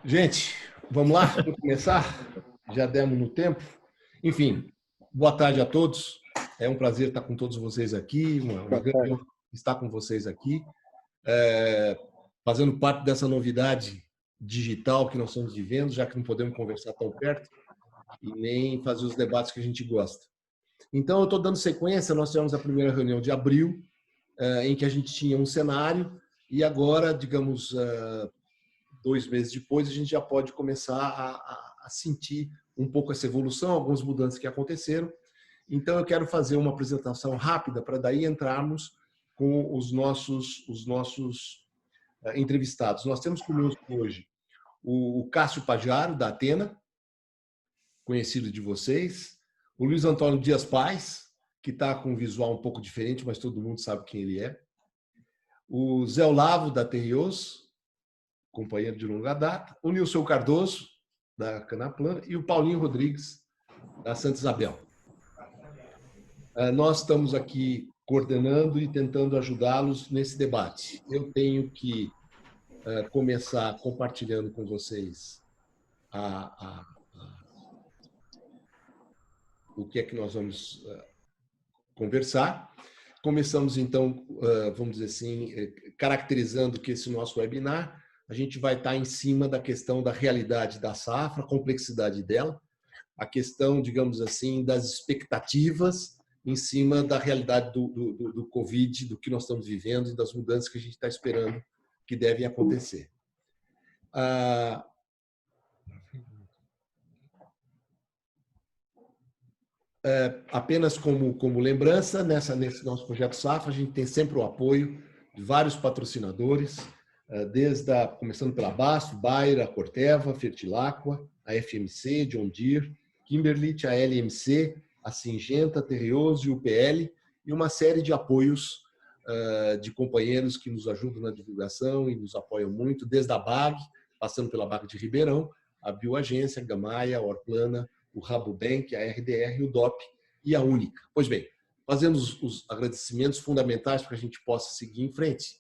Gente, vamos lá? Vamos começar? Já demos no tempo. Enfim, boa tarde a todos. É um prazer estar com todos vocês aqui, uma grande honra estar com vocês aqui, fazendo parte dessa novidade digital que nós estamos vivendo, já que não podemos conversar tão perto e nem fazer os debates que a gente gosta. Então, eu estou dando sequência. Nós tivemos a primeira reunião de abril, em que a gente tinha um cenário, e agora, digamos, 2 meses depois, a gente já pode começar a sentir um pouco essa evolução, algumas mudanças que aconteceram. Então, eu quero fazer uma apresentação rápida para daí entrarmos com os nossos entrevistados. Nós temos conosco hoje o Cássio Pajaro, da Athena, conhecido de vocês, o Luiz Antônio Dias Paz, que está com um visual um pouco diferente, mas todo mundo sabe quem ele é, o Zé Olavo, da Terrios, companheiro de longa data, o Nilson Cardoso, da Canaplana, e o Paulinho Rodrigues, da Santa Isabel. Nós estamos aqui coordenando e tentando ajudá-los nesse debate. Eu tenho que começar compartilhando com vocês o que é que nós vamos conversar. Começamos, então, vamos dizer assim, caracterizando que esse nosso webinar, a gente vai estar em cima da questão da realidade da safra, a complexidade dela, a questão, digamos assim, das expectativas em cima da realidade do Covid, do que nós estamos vivendo e das mudanças que a gente está esperando que devem acontecer. Apenas como lembrança, nesse nosso projeto Safra, a gente tem sempre o apoio de vários patrocinadores, começando pela Basto, Bayer, a Corteva, Fertilaqua, a FMC, John Deere, Kimberlit, a LMC, a Syngenta, a Terrios e o UPL, e uma série de apoios de companheiros que nos ajudam na divulgação e nos apoiam muito, desde a BAG, passando pela BAG de Ribeirão, a Bioagência, a Gamaia, a Orplana, o Rabobank, a RDR, o DOP e a Única. Pois bem, fazemos os agradecimentos fundamentais para que a gente possa seguir em frente.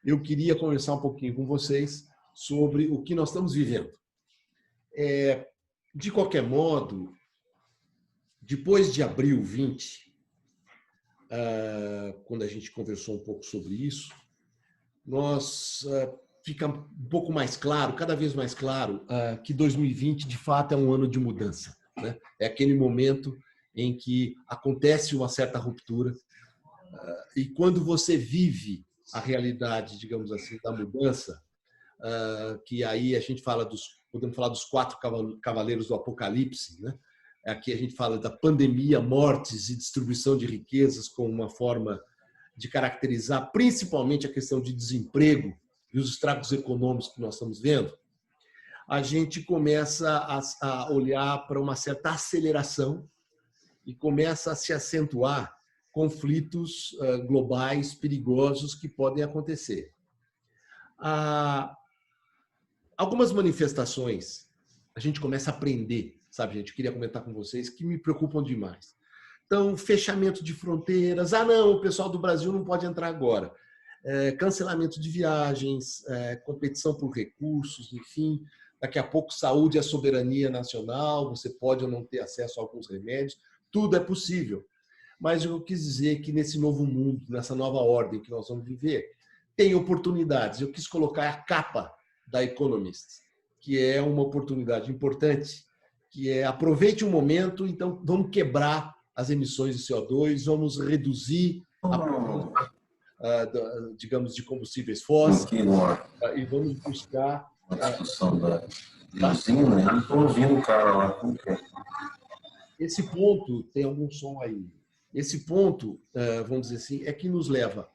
Eu queria conversar um pouquinho com vocês sobre o que nós estamos vivendo. De qualquer modo, depois de abril 20, quando a gente conversou um pouco sobre isso, fica um pouco mais claro, cada vez mais claro, que 2020 de fato é um ano de mudança, né? É aquele momento em que acontece uma certa ruptura, e quando você vive a realidade, digamos assim, da mudança, que aí a gente podemos falar dos 4 cavaleiros do Apocalipse, né? Aqui a gente fala da pandemia, mortes e distribuição de riquezas como uma forma de caracterizar principalmente a questão de desemprego e os estragos econômicos que nós estamos vendo. A gente começa a olhar para uma certa aceleração e começa a se acentuar conflitos globais perigosos que podem acontecer. Algumas manifestações a gente começa a aprender, sabe, gente? Eu queria comentar com vocês que me preocupam demais. Então, fechamento de fronteiras. Não, o pessoal do Brasil não pode entrar agora. Cancelamento de viagens, competição por recursos, enfim. Daqui a pouco, saúde é soberania nacional, você pode ou não ter acesso a alguns remédios. Tudo é possível. Mas eu quis dizer que nesse novo mundo, nessa nova ordem que nós vamos viver, tem oportunidades. Eu quis colocar a capa da Economist, que é uma oportunidade importante, que é aproveite o momento, então vamos quebrar as emissões de CO2, vamos reduzir digamos, de combustíveis fósseis e vamos buscar a discussão da usina. Eu não estou ouvindo o cara lá. Como que é? Esse ponto, tem algum som aí, esse ponto, vamos dizer assim, é que nos leva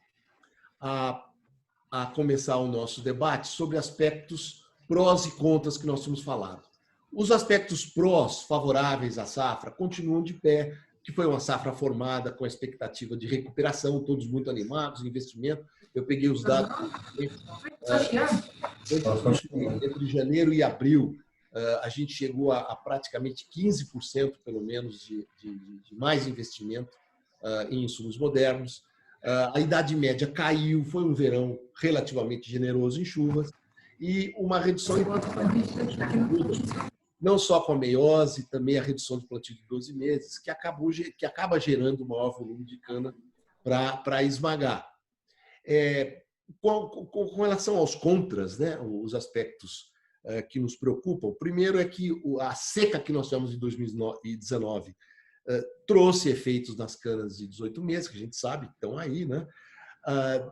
a começar o nosso debate sobre aspectos prós e contras que nós temos falado. Os aspectos prós, favoráveis à safra, continuam de pé, que foi uma safra formada com a expectativa de recuperação, todos muito animados, investimento. Eu peguei os dados entre janeiro e abril, a gente chegou a praticamente 15%, pelo menos, de mais investimento em insumos modernos. A idade média caiu, foi um verão relativamente generoso em chuvas, e uma redução não só com a meiose, também a redução do plantio de 12 meses, que acaba gerando maior volume de cana para esmagar. Com relação aos contras, né, os aspectos que nos preocupam, o primeiro é que a seca que nós tivemos em 2019 trouxe efeitos nas canas de 18 meses, que a gente sabe que estão aí, né?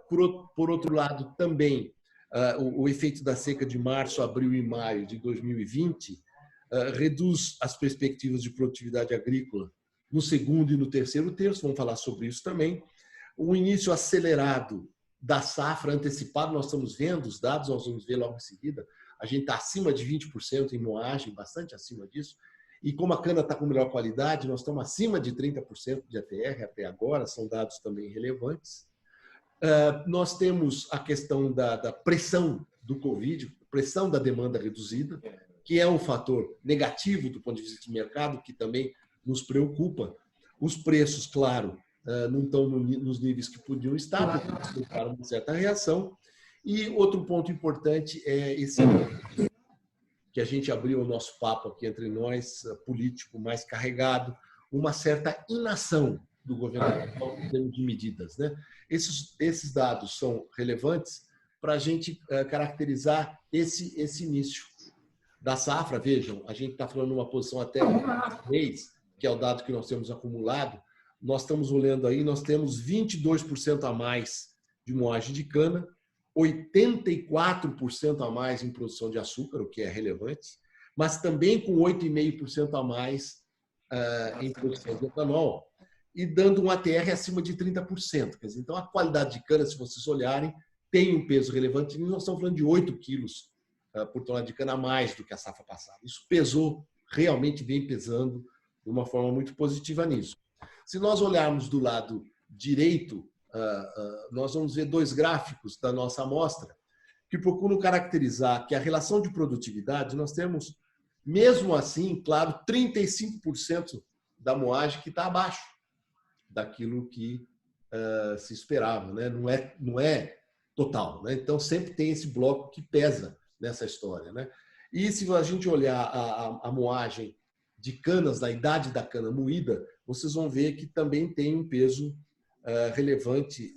Por outro lado, também o efeito da seca de março, abril e maio de 2020 reduz as perspectivas de produtividade agrícola no segundo e no terceiro terço, vamos falar sobre isso também. O início acelerado da safra antecipado, nós estamos vendo os dados, nós vamos ver logo em seguida, a gente está acima de 20% em moagem, bastante acima disso, e como a cana está com melhor qualidade, nós estamos acima de 30% de ATR até agora, são dados também relevantes. Nós temos a questão da pressão do Covid, pressão da demanda reduzida, que é um fator negativo do ponto de vista de mercado, que também nos preocupa. Os preços, claro, não estão nos níveis que podiam estar, porque para uma certa reação. E outro ponto importante é esse que a gente abriu o nosso papo aqui entre nós, político mais carregado, uma certa inação do governo em termos de medidas, né? Esses dados são relevantes para a gente caracterizar esse início da safra. Vejam, a gente está falando uma posição até mês, que é o dado que nós temos acumulado. Nós estamos olhando aí, nós temos 22% a mais de moagem de cana, 84% a mais em produção de açúcar, o que é relevante, mas também com 8,5% a mais em produção de etanol, e dando um ATR acima de 30%. Quer dizer, então, a qualidade de cana, se vocês olharem, tem um peso relevante. Nós estamos falando de 8 quilos por tonelada de cana a mais do que a safra passada. Isso pesou, realmente vem pesando de uma forma muito positiva nisso. Se nós olharmos do lado direito, nós vamos ver dois gráficos da nossa amostra que procuram caracterizar que a relação de produtividade, nós temos, mesmo assim, claro, 35% da moagem que está abaixo daquilo que se esperava, né? Não é total, né? Então, sempre tem esse bloco que pesa nessa história, né? E se a gente olhar a moagem de canas, da idade da cana moída, vocês vão ver que também tem um peso relevante,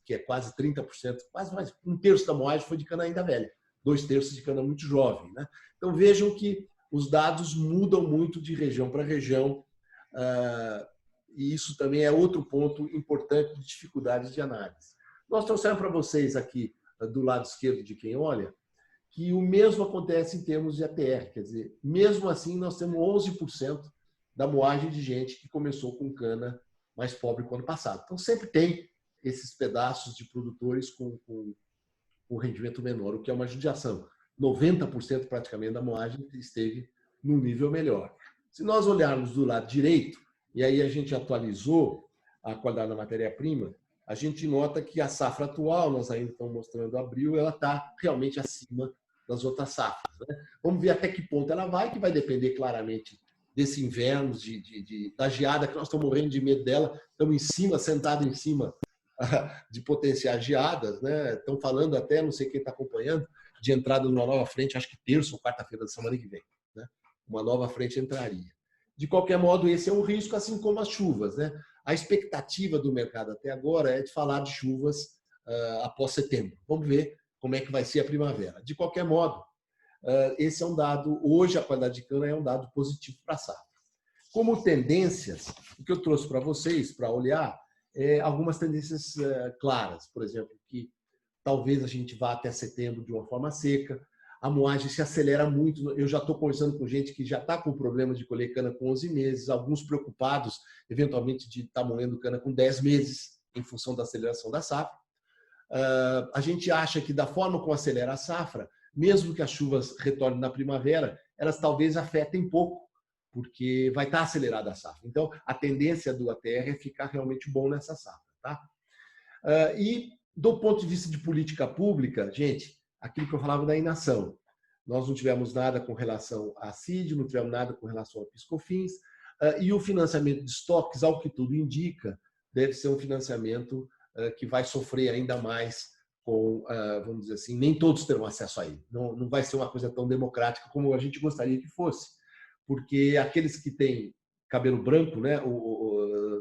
que é quase 30%, quase mais um terço da moagem foi de cana ainda velha, 2/3 de cana muito jovem, né? Então vejam que os dados mudam muito de região para região, e isso também é outro ponto importante de dificuldades de análise. Nós trouxemos para vocês aqui, do lado esquerdo de quem olha, que o mesmo acontece em termos de ATR, quer dizer, mesmo assim nós temos 11% da moagem de gente que começou com cana mais pobre que o ano passado. Então sempre tem esses pedaços de produtores com rendimento menor, o que é uma judiação. 90% praticamente da moagem esteve num nível melhor. Se nós olharmos do lado direito, e aí a gente atualizou a qualidade da matéria-prima, a gente nota que a safra atual, nós ainda estamos mostrando abril, ela está realmente acima das outras safras, né? Vamos ver até que ponto ela vai, que vai depender claramente desse inverno, da geada, que nós estamos morrendo de medo dela, estamos em cima, sentados em cima de potenciais geadas, né? Estão falando até, não sei quem está acompanhando, de entrada numa nova frente, acho que terça ou quarta-feira da semana que vem, né? Uma nova frente entraria. De qualquer modo, esse é um risco, assim como as chuvas, né? A expectativa do mercado até agora é de falar de chuvas após setembro. Vamos ver como é que vai ser a primavera. De qualquer modo, esse é um dado, hoje a qualidade de cana é um dado positivo para a safra. Como tendências, o que eu trouxe para vocês, para olhar, algumas tendências claras. Por exemplo, que talvez a gente vá até setembro de uma forma seca, a moagem se acelera muito. Eu já estou conversando com gente que já está com problema de colher cana com 11 meses, alguns preocupados, eventualmente, de estar moendo cana com 10 meses, em função da aceleração da safra. A gente acha que, da forma como acelera a safra, mesmo que as chuvas retornem na primavera, elas talvez afetem pouco, porque vai estar acelerada a safra. Então, a tendência do ATR é ficar realmente bom nessa safra, tá? E, do ponto de vista de política pública, gente, aquilo que eu falava da inação. Nós não tivemos nada com relação à CID, não tivemos nada com relação ao PIS/COFINS, e o financiamento de estoques, ao que tudo indica, deve ser um financiamento que vai sofrer ainda mais vamos dizer assim, nem todos terão acesso a ele. Não vai ser uma coisa tão democrática como a gente gostaria que fosse, porque aqueles que têm cabelo branco, né,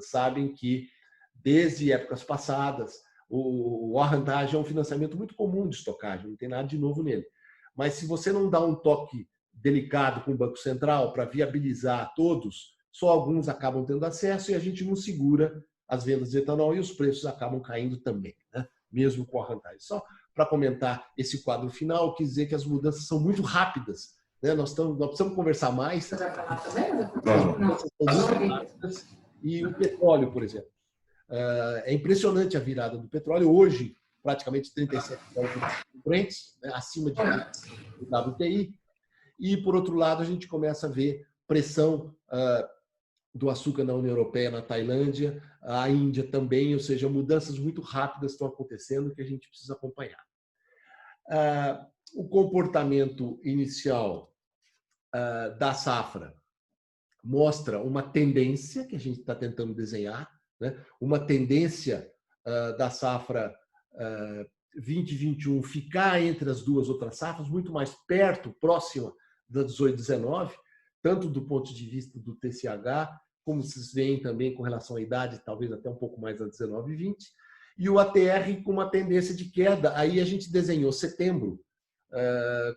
sabem que desde épocas passadas o arrendagem é um financiamento muito comum de estocagem, não tem nada de novo nele. Mas se você não dá um toque delicado com o Banco Central para viabilizar a todos, só alguns acabam tendo acesso e a gente não segura as vendas de etanol e os preços acabam caindo também, né? Mesmo com a arrendagem. Só para comentar esse quadro final, eu quis dizer que as mudanças são muito rápidas, né? Nós precisamos conversar mais. As mudanças são muito rápidas. E o petróleo, por exemplo. É impressionante a virada do petróleo. Hoje, praticamente 37 frentes, né, acima de WTI. E, por outro lado, a gente começa a ver pressão do açúcar na União Europeia, na Tailândia, a Índia também, ou seja, mudanças muito rápidas estão acontecendo que a gente precisa acompanhar. O comportamento inicial da safra mostra uma tendência que a gente está tentando desenhar, né? Uma tendência da safra 2021 ficar entre as duas outras safras, muito mais perto, próxima da 18-19, tanto do ponto de vista do TCH, como vocês veem também com relação à idade, talvez até um pouco mais da 19-20, e o ATR com uma tendência de queda. Aí a gente desenhou setembro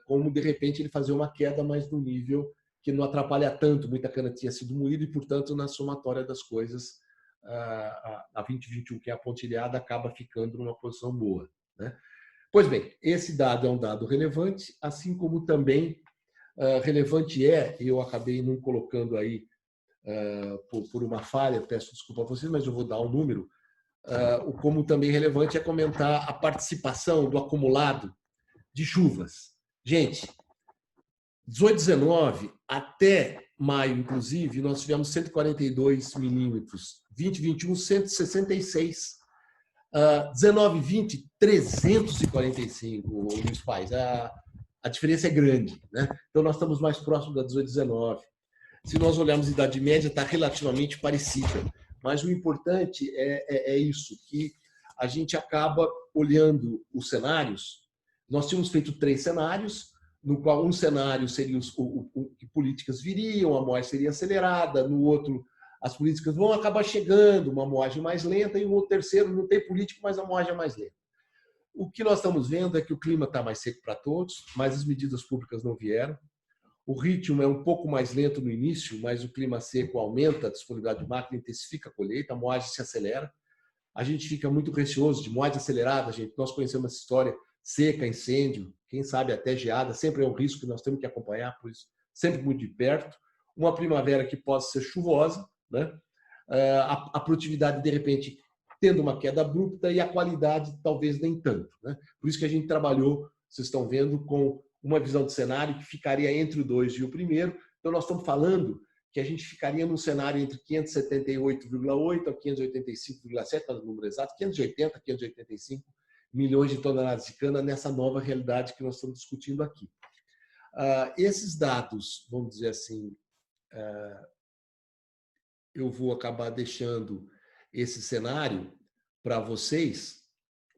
como, de repente, ele fazer uma queda mais no nível que não atrapalha tanto, muita cana tinha sido moída e, portanto, na somatória das coisas, a 2021, que é a pontilhada, acaba ficando numa posição boa, né? Pois bem, esse dado é um dado relevante, assim como também relevante eu acabei não colocando aí por uma falha, peço desculpa a vocês, mas eu vou dar um número, como também relevante é comentar a participação do acumulado de chuvas. Gente, 18-19 até maio, inclusive, nós tivemos 142 milímetros, 20-21, 166, 19-20, 345, Luiz Pais. A diferença é grande, né? Então, nós estamos mais próximos da 18-19. Se nós olharmos a idade média, está relativamente parecida. Mas o importante é isso, que a gente acaba olhando os cenários. Nós tínhamos feito 3 cenários, no qual um cenário seria que políticas viriam, a moagem seria acelerada, no outro as políticas vão acabar chegando, uma moagem mais lenta, e o outro terceiro não tem político, mas a moagem é mais lenta. O que nós estamos vendo é que o clima está mais seco para todos, mas as medidas públicas não vieram. O ritmo é um pouco mais lento no início, mas o clima seco aumenta a disponibilidade de máquina, intensifica a colheita, a moagem se acelera. A gente fica muito receoso de moagem acelerada, gente. Nós conhecemos essa história, seca, incêndio, quem sabe até geada, sempre é um risco que nós temos que acompanhar, por isso, sempre muito de perto. Uma primavera que possa ser chuvosa, né? A produtividade, de repente, tendo uma queda abrupta e a qualidade talvez nem tanto, né? Por isso que a gente trabalhou, vocês estão vendo, com uma visão de cenário que ficaria entre o 2 e o primeiro. Então, nós estamos falando que a gente ficaria num cenário entre 578,8 a 585,7, para o número exato, 580, 585 milhões de toneladas de cana nessa nova realidade que nós estamos discutindo aqui. Esses dados, vamos dizer assim, eu vou acabar deixando esse cenário para vocês,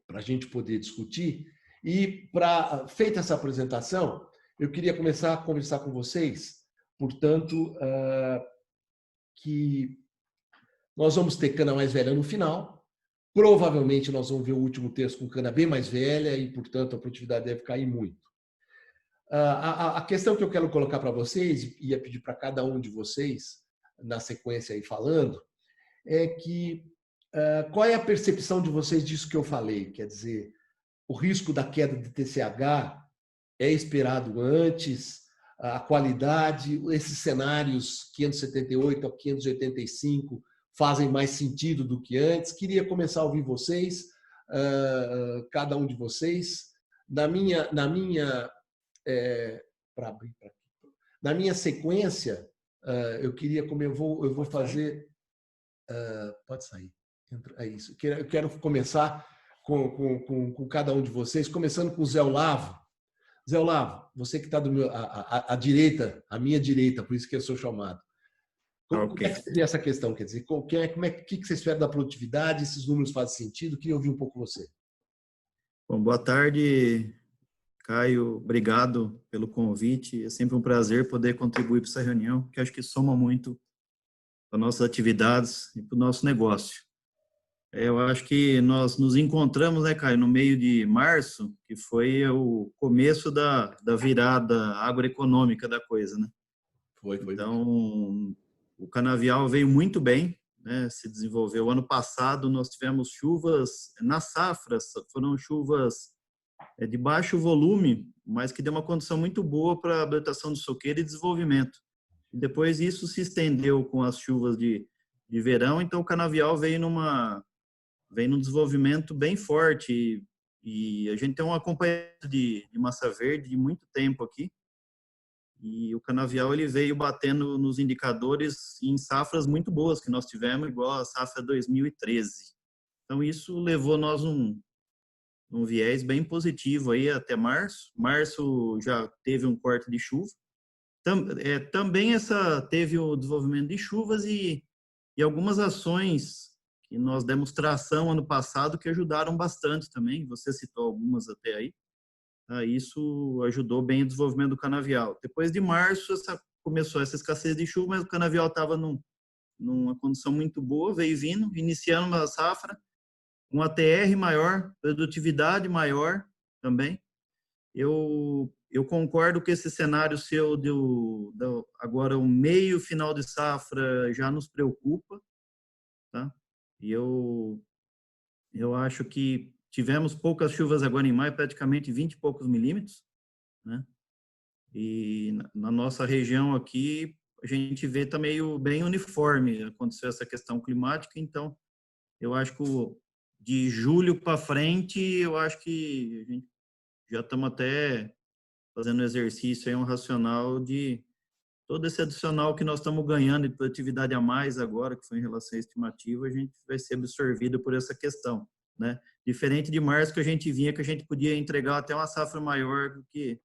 para a gente poder discutir. E, feita essa apresentação, eu queria começar a conversar com vocês, portanto, que nós vamos ter cana mais velha no final, provavelmente nós vamos ver o último terço com cana bem mais velha e, portanto, a produtividade deve cair muito. A questão que eu quero colocar para vocês, e ia pedir para cada um de vocês, na sequência aí falando, é que qual é a percepção de vocês disso que eu falei? Quer dizer, o risco da queda de TCH é esperado antes, a qualidade, esses cenários 578 a 585 fazem mais sentido do que antes. Queria começar a ouvir vocês, cada um de vocês. Na minha sequência, eu queria, como eu vou fazer... pode sair. É isso. Eu quero começar com cada um de vocês, começando com o Zé Olavo. Zé Olavo, você que está à direita, à minha direita, por isso que eu sou chamado. Como é que você vê essa questão? Quer dizer, o que você espera da produtividade? Esses números fazem sentido? Queria ouvir um pouco você. Bom, boa tarde, Caio. Obrigado pelo convite. É sempre um prazer poder contribuir para essa reunião, que acho que soma muito para nossas atividades e para o nosso negócio. Eu acho que nós nos encontramos, né, Caio, no meio de março, que foi o começo da virada agroeconômica da coisa, né? Foi. Então, o canavial veio muito bem, né, se desenvolveu. Ano passado nós tivemos chuvas na safra, foram chuvas de baixo volume, mas que deu uma condição muito boa para a habilitação de soqueiro e desenvolvimento. E depois isso se estendeu com as chuvas de verão, então o canavial veio num desenvolvimento bem forte e a gente tem um acompanhamento de massa verde de muito tempo aqui. E o canavial ele veio batendo nos indicadores em safras muito boas que nós tivemos, igual a safra 2013. Então isso levou nós um viés bem positivo aí até março. Março já teve um corte de chuva. Também teve o desenvolvimento de chuvas e algumas ações que nós demos tração ano passado que ajudaram bastante também. Você citou algumas até aí. Isso ajudou bem o desenvolvimento do canavial. Depois de março, começou essa escassez de chuva, mas o canavial estava numa condição muito boa, veio vindo, iniciando uma safra, um ATR maior, produtividade maior também. Eu concordo com esse cenário seu agora o meio final de safra já nos preocupa, tá? E eu acho que tivemos poucas chuvas agora em maio, praticamente 20 e poucos milímetros, né? E na nossa região aqui, a gente vê tá meio bem uniforme, aconteceu essa questão climática, então eu acho que de julho para frente, eu acho que a gente já estamos até fazendo exercício aí, um racional de todo esse adicional que nós estamos ganhando de produtividade a mais agora, que foi em relação à estimativa, a gente vai ser absorvido por essa questão, né? Diferente de março, que a gente vinha, que a gente podia entregar até uma safra maior do que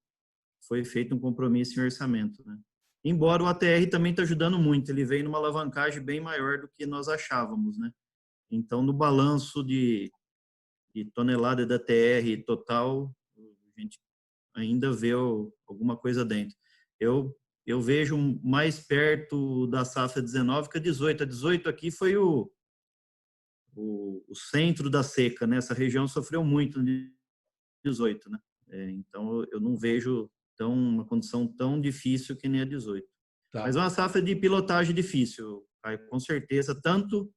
foi feito um compromisso em orçamento, né? Embora o ATR também está ajudando muito, ele veio numa alavancagem bem maior do que nós achávamos, né? Então, no balanço de tonelada de ATR total, a gente ainda vê alguma coisa dentro. Eu vejo mais perto da safra 19 que a 18. A 18 aqui foi o centro da seca, né? Essa região sofreu muito no 18, né? Então, eu não vejo uma condição tão difícil que nem a 18. Tá. Mas é uma safra de pilotagem difícil, com certeza. Tanto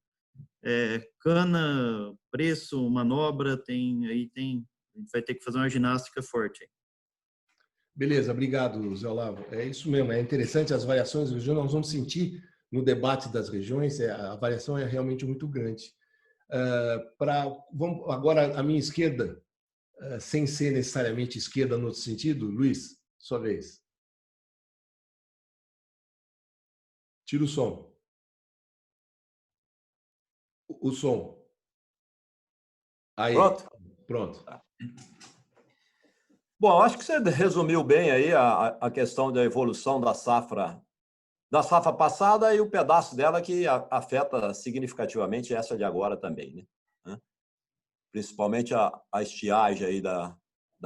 cana, preço, manobra, a gente vai ter que fazer uma ginástica forte. Beleza, obrigado, Zé Olavo. É isso mesmo, é interessante as variações. Hoje nós vamos sentir no debate das regiões, a variação é realmente muito grande. Vamos agora à minha esquerda, sem ser necessariamente esquerda no outro sentido, Luiz, sua vez. Tira o som. O som. Aí. Pronto. Bom, acho que você resumiu bem aí a questão da evolução da safra passada e o pedaço dela que afeta significativamente essa de agora também, né? Principalmente a estiagem aí da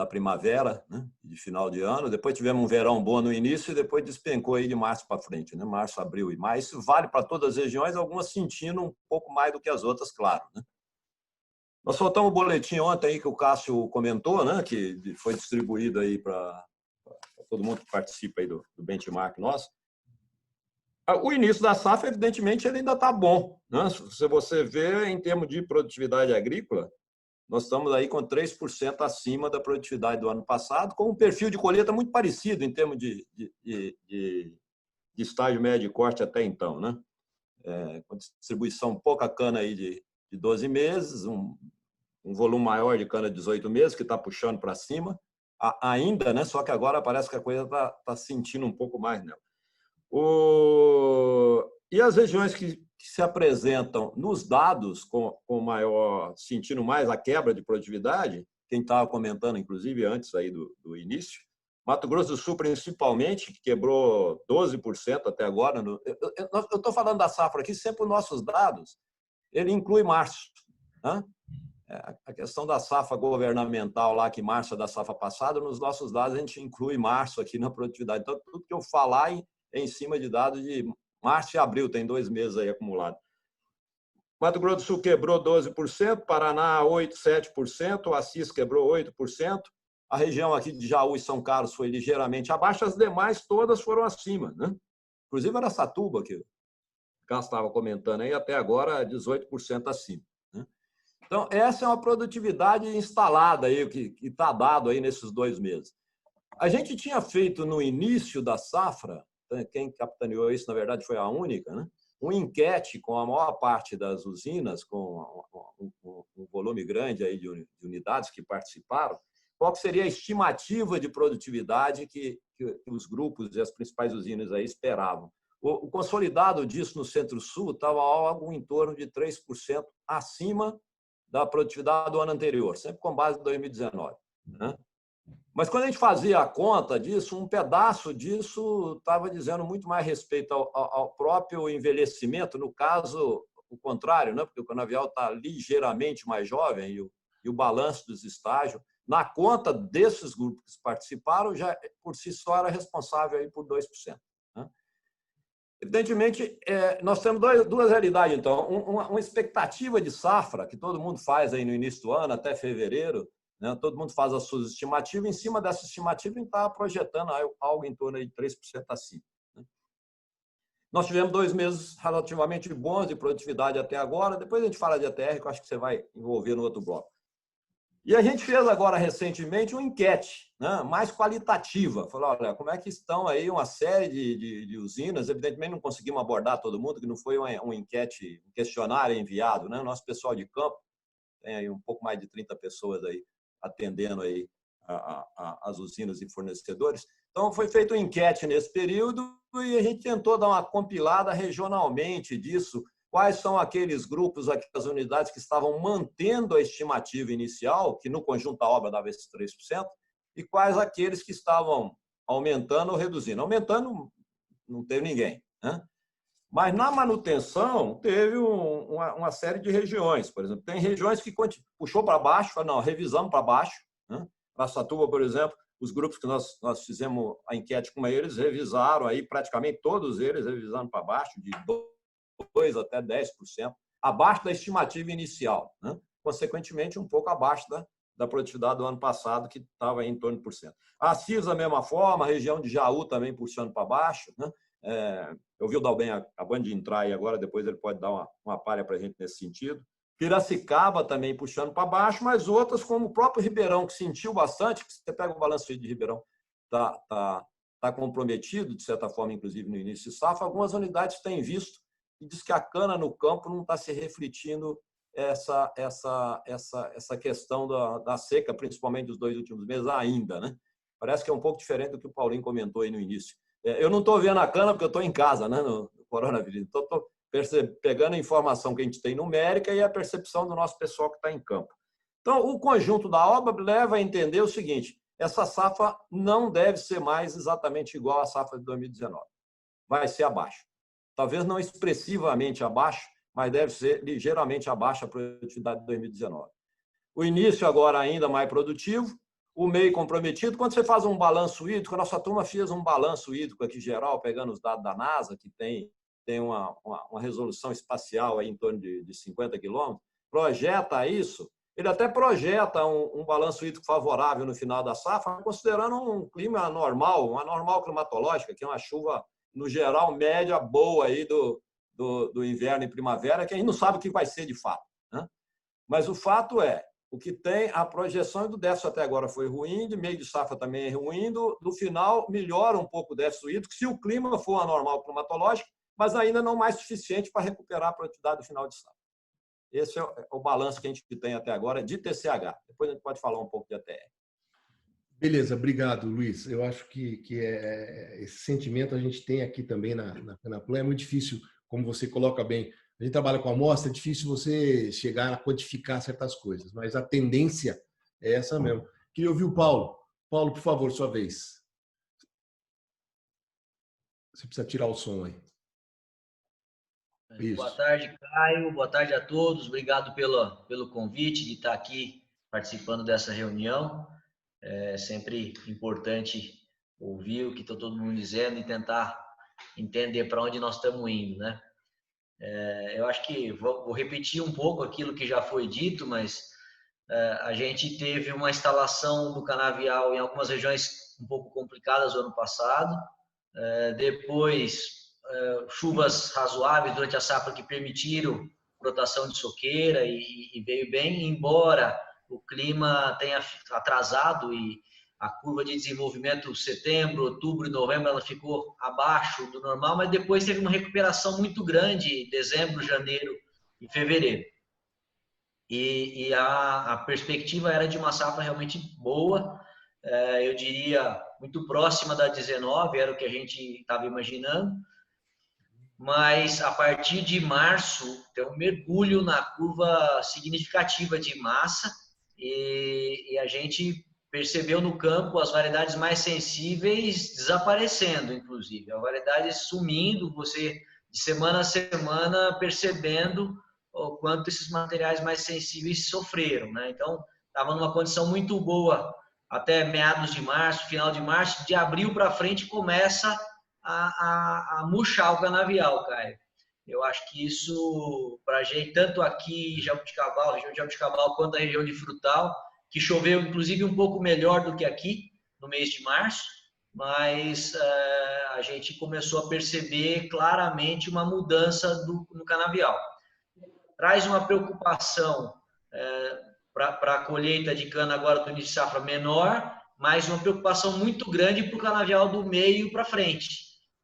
primavera, né? De final de ano. Depois tivemos um verão bom no início e depois despencou aí de março para frente, né? Março, abril e maio. Isso vale para todas as regiões, algumas sentindo um pouco mais do que as outras, claro, né? Nós soltamos um boletim ontem aí que o Cássio comentou, né? Que foi distribuído aí para todo mundo que participa aí do benchmark nosso. O início da safra, evidentemente, ele ainda está bom, né? Se você vê em termos de produtividade agrícola, nós estamos aí com 3% acima da produtividade do ano passado, com um perfil de colheita muito parecido em termos de estágio médio de corte até então, né? Com distribuição pouca cana aí de 12 meses, um volume maior de cana de 18 meses, que está puxando para cima ainda, né? Só que agora parece que a coisa está sentindo um pouco mais, né? E as regiões que se apresentam nos dados com maior, sentindo mais a quebra de produtividade, quem estava comentando, inclusive, antes aí do início, Mato Grosso do Sul, principalmente, que quebrou 12% até agora. Eu estou falando da safra aqui, sempre os nossos dados, ele inclui março, né? A questão da safra governamental lá, que março é da safra passada, nos nossos dados a gente inclui março aqui na produtividade. Então, tudo que eu falar é em cima de dados de março e abril, tem 2 meses aí acumulado. Mato Grosso do Sul quebrou 12%, Paraná 7%, o Assis quebrou 8%, a região aqui de Jaú e São Carlos foi ligeiramente abaixo, as demais todas foram acima, né? Inclusive Araçatuba, que o Carlos estava comentando aí, até agora 18% acima. Né? Então, essa é uma produtividade instalada aí, que está dado aí nesses 2 meses. A gente tinha feito no início da safra, quem capitaneou isso, na verdade, foi a única, né? Uma enquete com a maior parte das usinas, com um volume grande aí de unidades que participaram, qual seria a estimativa de produtividade que os grupos e as principais usinas aí esperavam. O consolidado disso no Centro-Sul estava algo em torno de 3% acima da produtividade do ano anterior, sempre com base em 2019. Né? Mas quando a gente fazia a conta disso, um pedaço disso estava dizendo muito mais respeito ao próprio envelhecimento, no caso, o contrário, né? Porque o canavial está ligeiramente mais jovem e o balanço dos estágios, na conta desses grupos que participaram, já por si só era responsável aí por 2%. Né? Evidentemente, nós temos duas realidades, então. Uma expectativa de safra, que todo mundo faz aí no início do ano, até fevereiro, né? Todo mundo faz as suas estimativas, em cima dessa estimativa, a gente está projetando algo em torno de 3% acima. Né? Nós tivemos 2 meses relativamente bons de produtividade até agora, depois a gente fala de ATR, que eu acho que você vai envolver no outro bloco. E a gente fez agora, recentemente, uma enquete, né, mais qualitativa. Falou, olha, como é que estão aí uma série de usinas? Evidentemente, não conseguimos abordar todo mundo, que não foi uma enquete, um questionário enviado. Né? Nosso pessoal de campo, tem aí um pouco mais de 30 pessoas aí atendendo aí as usinas e fornecedores. Então, foi feita uma enquete nesse período e a gente tentou dar uma compilada regionalmente disso, quais são aqueles grupos, aquelas unidades que estavam mantendo a estimativa inicial, que no conjunto da obra dava esses 3%, e quais aqueles que estavam aumentando ou reduzindo. Aumentando, não teve ninguém. Né? Mas na manutenção, teve uma série de regiões. Por exemplo, tem regiões que puxou para baixo, falou, não, revisamos para baixo. Né? Araçatuba, por exemplo, os grupos que nós fizemos a enquete com eles, revisaram aí, praticamente todos eles revisaram para baixo, de 2% até 10%, abaixo da estimativa inicial. Né? Consequentemente, um pouco abaixo da produtividade do ano passado, que estava em torno de 1%. A Assis, da mesma forma, a região de Jaú também puxando para baixo. Né? Eu vi o Dalben acabando de entrar aí agora, depois ele pode dar uma palha para a gente nesse sentido. Piracicaba também puxando para baixo, mas outras, como o próprio Ribeirão, que sentiu bastante, que você pega o balanço de Ribeirão, está comprometido, de certa forma, inclusive no início de safra. Algumas unidades têm visto e diz que a cana no campo não está se refletindo essa questão da seca, principalmente dos 2 últimos meses ainda. Né? Parece que é um pouco diferente do que o Paulinho comentou aí no início. Eu não estou vendo a cana porque eu estou em casa, né, no coronavírus. Então, estou pegando a informação que a gente tem numérica e a percepção do nosso pessoal que está em campo. Então, o conjunto da obra leva a entender o seguinte, essa safra não deve ser mais exatamente igual à safra de 2019. Vai ser abaixo. Talvez não expressivamente abaixo, mas deve ser ligeiramente abaixo a produtividade de 2019. O início agora ainda mais produtivo, o meio comprometido. Quando você faz um balanço hídrico, a nossa turma fez um balanço hídrico aqui geral, pegando os dados da NASA, que tem uma resolução espacial aí em torno de 50 quilômetros, projeta isso, ele até projeta um balanço hídrico favorável no final da safra, considerando um clima normal, uma normal climatológica, que é uma chuva, no geral, média, boa aí do inverno e primavera, que a gente não sabe o que vai ser de fato. Né? Mas o fato é, o que tem, a projeção do déficit até agora foi ruim, de meio de safra também é ruim, do final melhora um pouco o déficit hídrico, se o clima for anormal climatológico, mas ainda não mais suficiente para recuperar a produtividade do final de safra. Esse é o balanço que a gente tem até agora de TCH. Depois a gente pode falar um pouco de ATR. Beleza, obrigado, Luiz. Eu acho que esse sentimento a gente tem aqui também na Canaplan. É muito difícil, como você coloca bem, a gente trabalha com amostra, é difícil você chegar a quantificar certas coisas, mas a tendência é essa mesmo. Queria ouvir o Paulo. Paulo, por favor, sua vez. Você precisa tirar o som aí. Isso. Boa tarde, Caio. Boa tarde a todos. Obrigado pelo convite de estar aqui participando dessa reunião. É sempre importante ouvir o que está todo mundo dizendo e tentar entender para onde nós estamos indo, né? Eu acho que vou repetir um pouco aquilo que já foi dito, mas a gente teve uma instalação do canavial em algumas regiões um pouco complicadas no ano passado. Depois, chuvas razoáveis durante a safra que permitiram rotação de soqueira e veio bem, embora o clima tenha atrasado e a curva de desenvolvimento setembro, outubro e novembro ela ficou abaixo do normal, mas depois teve uma recuperação muito grande em dezembro, janeiro e fevereiro. E a perspectiva era de uma safra realmente boa, eu diria muito próxima da 19, era o que a gente estava imaginando, mas a partir de março tem um mergulho na curva significativa de massa e a gente percebeu no campo as variedades mais sensíveis desaparecendo, inclusive, a variedade sumindo, você de semana a semana percebendo o quanto esses materiais mais sensíveis sofreram, né? Então, estava numa condição muito boa até meados de março, final de março, de abril para frente começa a murchar o canavial, Caio. Eu acho que isso, para a gente, tanto aqui em Jaboticabal, região de Jaboticabal, quanto a região de Frutal, que choveu inclusive um pouco melhor do que aqui, no mês de março, mas a gente começou a perceber claramente uma mudança no canavial. Traz uma preocupação para a colheita de cana agora do início de safra menor, mas uma preocupação muito grande para o canavial do meio para frente,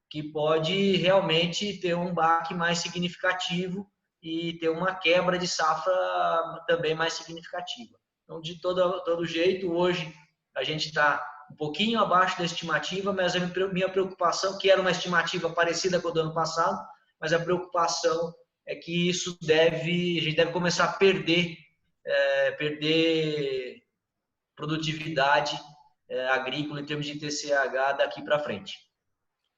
que pode realmente ter um baque mais significativo e ter uma quebra de safra também mais significativa. Então, de todo jeito, hoje a gente está um pouquinho abaixo da estimativa, mas a minha preocupação, que era uma estimativa parecida com a do ano passado, mas a preocupação é que a gente deve começar a perder produtividade agrícola em termos de TCH daqui para frente.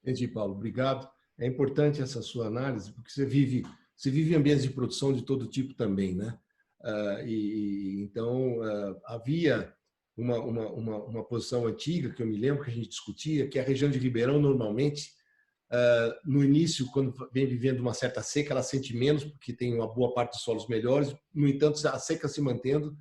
Entendi, Paulo. Obrigado. É importante essa sua análise, porque você vive ambientes de produção de todo tipo também, né? Então, havia uma posição antiga, que eu me lembro que a gente discutia, que a região de Ribeirão, normalmente, no início, quando vem vivendo uma certa seca, ela sente menos, porque tem uma boa parte dos solos melhores. No entanto, a seca se mantendo,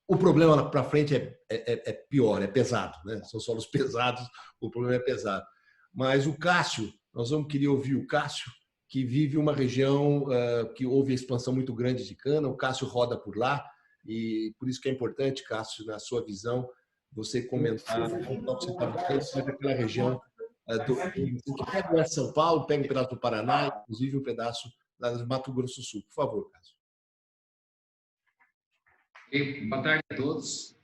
o problema lá para frente é pior, é pesado, né? São solos pesados, o problema é pesado. Mas o Cássio, nós vamos querer ouvir o Cássio, que vive uma região que houve expansão muito grande de cana. O Cássio roda por lá e por isso que é importante, Cássio, na sua visão, você comentar o que você está vivendo sobre aquela região que pega o São Paulo, pega um pedaço do Paraná, inclusive um pedaço do Mato Grosso do Sul. Por favor, Cássio. Boa tarde a todos.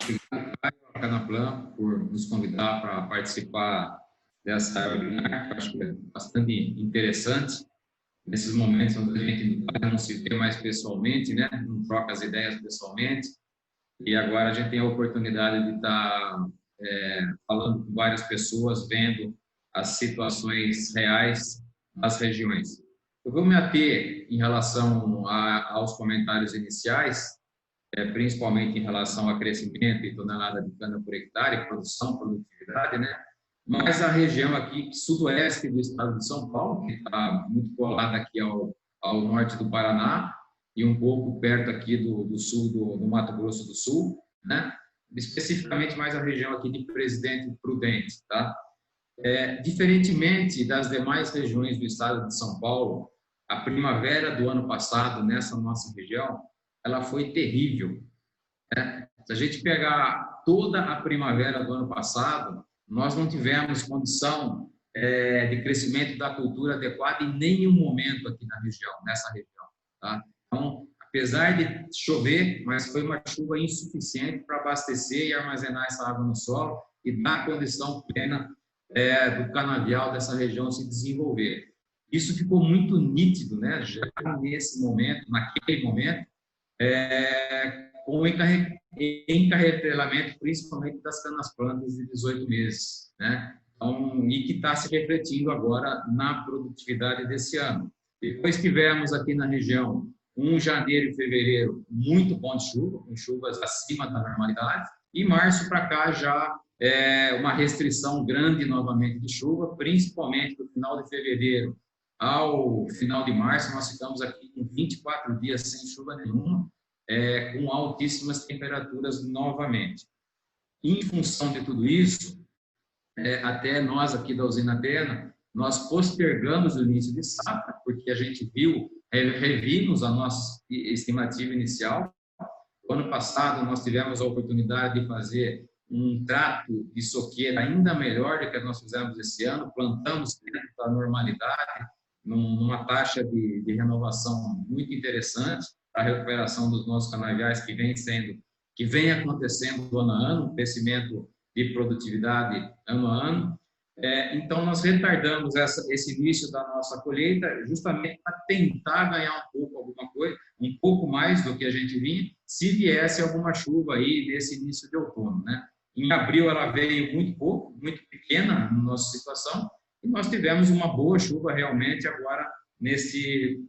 Obrigado, Caio, Canaplan, por nos convidar para participar dessa webinar, que eu acho que é bastante interessante. Nesses momentos onde a gente não se vê mais pessoalmente, né? Não troca as ideias pessoalmente. E agora a gente tem a oportunidade de estar falando com várias pessoas, vendo as situações reais das regiões. Eu vou me ater em relação aos comentários iniciais, principalmente em relação a crescimento e tonelada de cana por hectare, produção, produtividade, né? Mas a região aqui, sudoeste do estado de São Paulo, que está muito colada aqui ao norte do Paraná e um pouco perto aqui do sul do Mato Grosso do Sul, né? Especificamente mais a região aqui de Presidente Prudente, tá? Diferentemente das demais regiões do estado de São Paulo, a primavera do ano passado nessa nossa região, ela foi terrível, né? Se a gente pegar toda a primavera do ano passado, nós não tivemos condição de crescimento da cultura adequada em nenhum momento aqui na região, nessa região, tá? Então, apesar de chover, mas foi uma chuva insuficiente para abastecer e armazenar essa água no solo e dar a condição plena do canavial dessa região se desenvolver. Isso ficou muito nítido, né? Já nesse momento, naquele momento, com o encarretelamento, principalmente das canas-plantas de 18 meses, né? Então, e que está se refletindo agora na produtividade desse ano. Depois tivemos aqui na região um janeiro e fevereiro muito bom de chuva, com chuvas acima da normalidade, e março para cá já uma restrição grande novamente de chuva, principalmente do final de fevereiro ao final de março. Nós ficamos aqui com 24 dias sem chuva nenhuma, com altíssimas temperaturas novamente. Em função de tudo isso, até nós aqui da usina Terna, nós postergamos o início de safra, porque a gente revimos a nossa estimativa inicial. O ano passado, nós tivemos a oportunidade de fazer um trato de soqueira ainda melhor do que nós fizemos esse ano, plantamos dentro da normalidade, numa taxa de renovação muito interessante, a recuperação dos nossos canaviais que vem acontecendo ano a ano, um crescimento de produtividade ano a ano. Então, nós retardamos esse início da nossa colheita justamente para tentar ganhar alguma coisa, um pouco mais do que a gente vinha, se viesse alguma chuva aí nesse início de outono, né? Em abril ela veio muito pouco, muito pequena na nossa situação, e nós tivemos uma boa chuva realmente agora nesse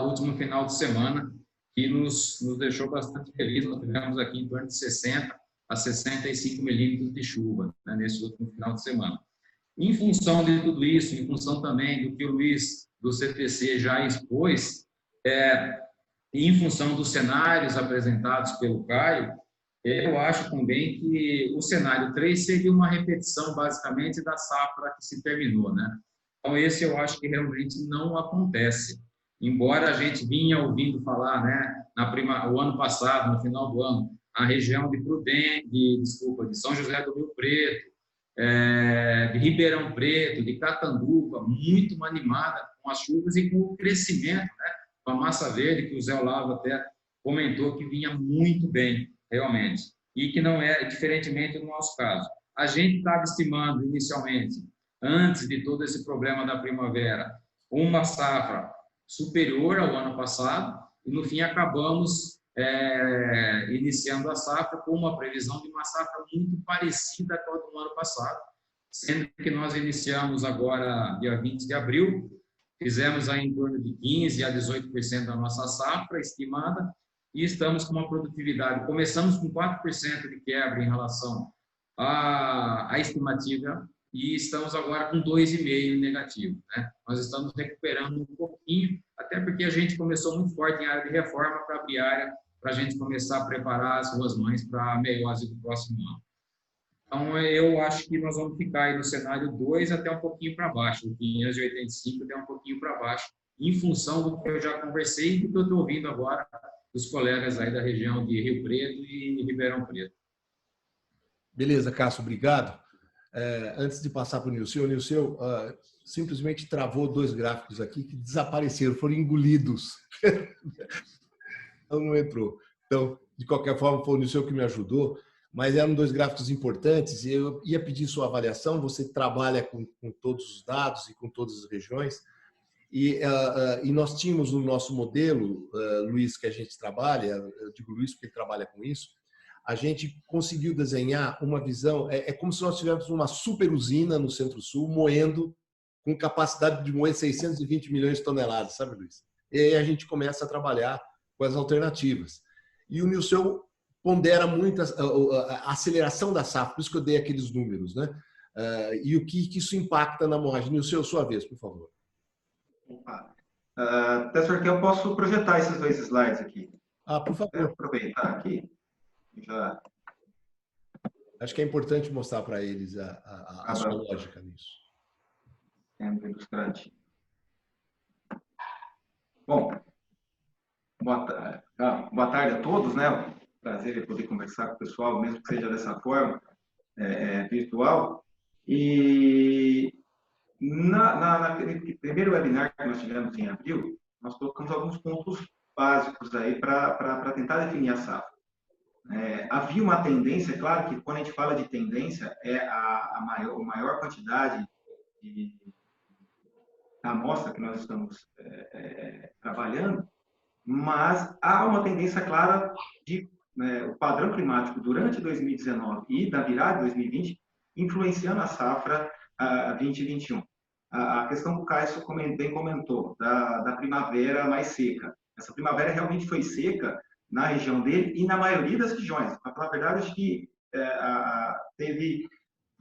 último final de semana, que nos deixou bastante felizes. Nós tivemos aqui em torno de 60 a 65 milímetros de chuva, né, nesse último final de semana. Em função de tudo isso, em função também do que o Luiz do CTC já expôs, em função dos cenários apresentados pelo Caio, eu acho também que o cenário 3 seria uma repetição, basicamente, da safra que se terminou, né? Então, esse eu acho que realmente não acontece. Embora a gente vinha ouvindo falar, né, o ano passado, no final do ano, a região de de São José do Rio Preto, de Ribeirão Preto, de Catanduva, muito animada com as chuvas e com o crescimento, né, com a massa verde, que o Zé Olavo até comentou que vinha muito bem, realmente, e que não é diferentemente no nosso caso. A gente estava estimando inicialmente, antes de todo esse problema da primavera, uma safra superior ao ano passado, e no fim acabamos iniciando a safra com uma previsão de uma safra muito parecida com a do ano passado, sendo que nós iniciamos agora, dia 20 de abril, fizemos aí em torno de 15% a 18% da nossa safra estimada, e estamos com uma produtividade, começamos com 4% de quebra em relação à estimativa, e estamos agora com 2,5% negativo, né? Nós estamos recuperando um pouquinho, até porque a gente começou muito forte em área de reforma para abrir área, para a gente começar a preparar as ruas mães para a meiose do próximo ano. Então, eu acho que nós vamos ficar aí no cenário 2 até um pouquinho para baixo, do 585 até um pouquinho para baixo, em função do que eu já conversei e do que eu estou ouvindo agora dos colegas aí da região de Rio Preto e Ribeirão Preto. Beleza, Cássio, obrigado. Antes de passar para o Nilceu, simplesmente travou 2 gráficos aqui que desapareceram, foram engolidos. Então, não entrou. Então, de qualquer forma, foi o Nilceu que me ajudou, mas eram 2 gráficos importantes e eu ia pedir sua avaliação. Você trabalha com todos os dados e com todas as regiões, e nós tínhamos no nosso modelo, Luiz, que a gente trabalha, eu digo Luiz porque ele trabalha com isso, a gente conseguiu desenhar uma visão, como se nós tivéssemos uma super usina no Centro-Sul, moendo, com capacidade de moer 620 milhões de toneladas, sabe, Luiz? E aí a gente começa a trabalhar com as alternativas. E o Nilceu pondera muito a aceleração da safra, por isso que eu dei aqueles números, né? E o que isso impacta na moagem. Nilceu, sua vez, por favor. Professor, que eu posso projetar esses 2 slides aqui. Por favor. Aproveitar aqui. Já. Acho que é importante mostrar para eles a sua lógica nisso. Sendo ilustrativo. Bom, boa tarde a todos, né? Prazer em poder conversar com o pessoal, mesmo que seja dessa forma, virtual. E naquele primeiro webinar que nós tivemos em abril, nós colocamos alguns pontos básicos aí para tentar definir a safra. Havia uma tendência, claro que quando a gente fala de tendência, a maior quantidade da amostra que nós estamos trabalhando, mas há uma tendência clara de o padrão climático durante 2019 e da virada de 2020 influenciando a safra 2021. a questão que o Cássio bem comentou, da primavera mais seca. Essa primavera realmente foi seca na região dele e na maioria das regiões. Para falar a verdade, acho que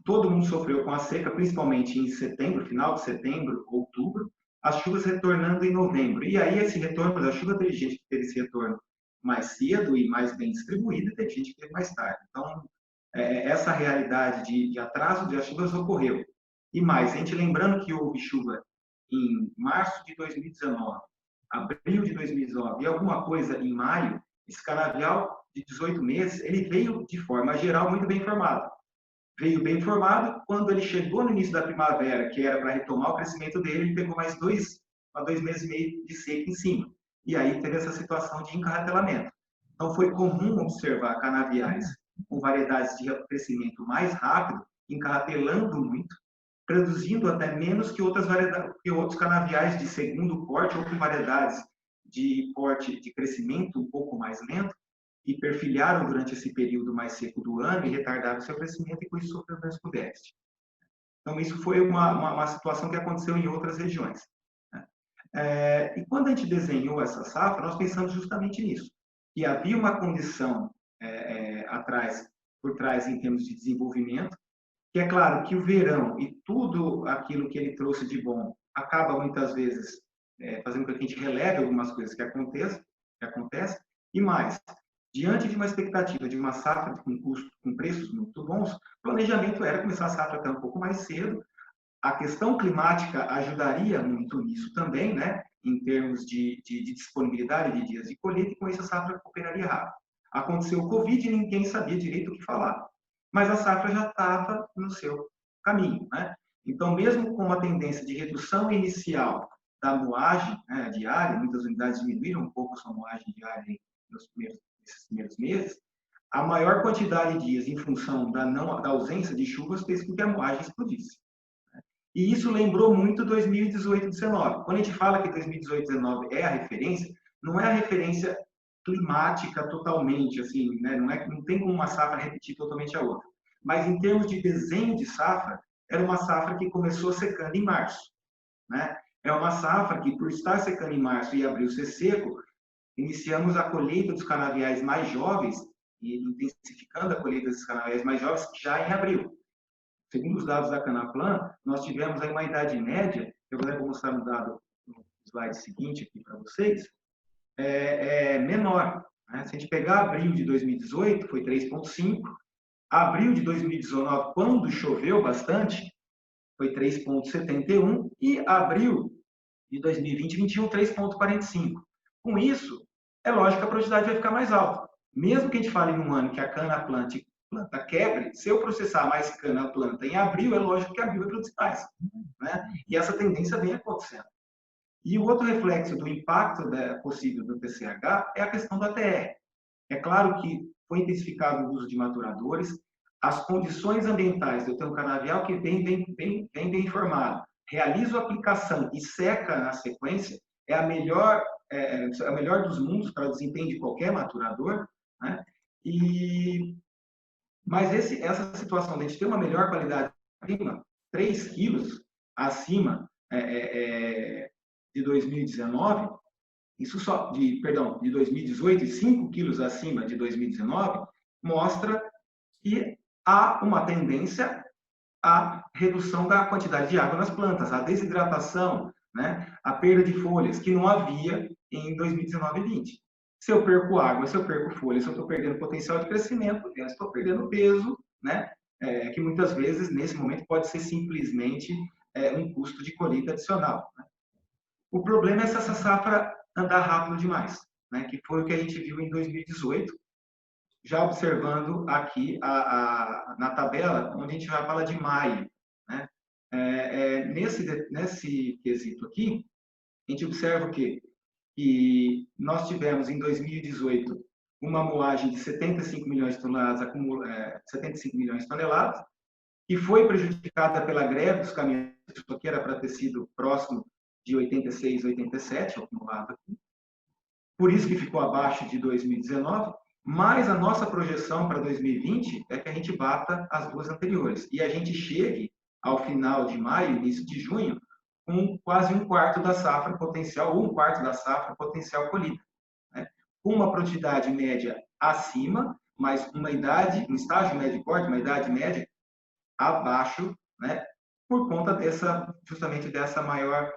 todo mundo sofreu com a seca, principalmente em setembro, final de setembro, outubro, as chuvas retornando em novembro. E aí esse retorno da chuva, teve gente que teve esse retorno mais cedo e mais bem distribuído, e teve gente que teve mais tarde. Então, essa realidade de atraso de as chuvas ocorreu. E mais, a gente lembrando que houve chuva em março de 2019, abril de 2019 e alguma coisa em maio, esse canavial de 18 meses, ele veio de forma geral muito bem formado. Veio bem formado, quando ele chegou no início da primavera, que era para retomar o crescimento dele, ele pegou mais 2 meses e meio de seca em cima. E aí teve essa situação de encarretelamento. Então foi comum observar canaviais com variedades de crescimento mais rápido, encarratelando muito, produzindo até menos que outras variedades, que outros canaviais de segundo porte ou com variedades de porte de crescimento um pouco mais lento, e perfilharam durante esse período mais seco do ano e retardaram seu crescimento e com isso sofreram risco déficit. Então, isso foi uma situação que aconteceu em outras regiões. E quando a gente desenhou essa safra, nós pensamos justamente nisso, que havia uma condição por trás em termos de desenvolvimento, que é claro que o verão e tudo aquilo que ele trouxe de bom acaba muitas vezes fazendo com que a gente releve algumas coisas que acontecem, e mais, diante de uma expectativa de uma safra com preços muito bons, o planejamento era começar a safra até um pouco mais cedo. A questão climática ajudaria muito nisso também, né? Em termos de disponibilidade de dias de colheita, e com isso a safra cooperaria rápido. Aconteceu o Covid e ninguém sabia direito o que falar, mas a safra já estava no seu caminho, né? Então, mesmo com uma tendência de redução inicial da moagem diária, muitas unidades diminuíram um pouco a sua moagem diária nesses primeiros meses, a maior quantidade de dias em função da ausência de chuvas fez com que a moagem explodisse. E isso lembrou muito 2018-19. Quando a gente fala que 2018-19 é a referência, não é a referência climática totalmente, assim, né? Não tem como uma safra repetir totalmente a outra. Mas em termos de desenho de safra, era uma safra que começou secando em março, né? É uma safra que, por estar secando em março e abril ser seco, iniciamos a colheita dos canaviais mais jovens e intensificando a colheita dos canaviais mais jovens já em abril. Segundo os dados da Canaplan, nós tivemos aí uma idade média, eu vou mostrar no dado no slide seguinte aqui para vocês, menor, né? Se a gente pegar abril de 2018, foi 3,5, abril de 2019, quando choveu bastante, foi 3,71, e abril de 2020 e 2021, 3,45. Com isso, é lógico que a produtividade vai ficar mais alta. Mesmo que a gente fale num ano que a cana-planta quebre, se eu processar mais cana-planta em abril, é lógico que abril vai produzir mais, né? E essa tendência vem acontecendo. E o outro reflexo do impacto possível do TCH é a questão do ATR. É claro que foi intensificado o uso de maturadores, as condições ambientais de eu ter um canavial que vem bem informado, realiza a aplicação e seca na sequência, é a melhor dos mundos para o desempenho de qualquer maturador, né? Mas essa situação de a gente ter uma melhor qualidade prima, 3 quilos acima de 2019, isso só de 2018 e 5 quilos acima de 2019, mostra que há uma tendência à redução da quantidade de água nas plantas, à desidratação, né? A perda de folhas, que não havia em 2019 e 2020. Se eu perco água, se eu perco folhas, se eu estou perdendo potencial de crescimento, eu estou perdendo peso, né? Que muitas vezes, nesse momento, pode ser simplesmente um custo de colheita adicional, né? O problema é se essa safra andar rápido demais, né? Que foi o que a gente viu em 2018, já observando aqui na tabela, onde a gente vai falar de maio, né? Nesse quesito aqui, a gente observa o quê? Que nós tivemos em 2018 uma moagem de 75 milhões de toneladas, 75 milhões de toneladas, que foi prejudicada pela greve dos caminhoneiros, que era para ter sido próximo de 86, 87, acumulado aqui. Por isso que ficou abaixo de 2019, mas a nossa projeção para 2020 é que a gente bata as duas anteriores e a gente chegue ao final de maio, início de junho, com quase um quarto da safra potencial, ou um quarto da safra potencial colhida, né? Com uma produtividade média acima, mas um estágio médio de corte, uma idade média abaixo, né? Por conta justamente desse maior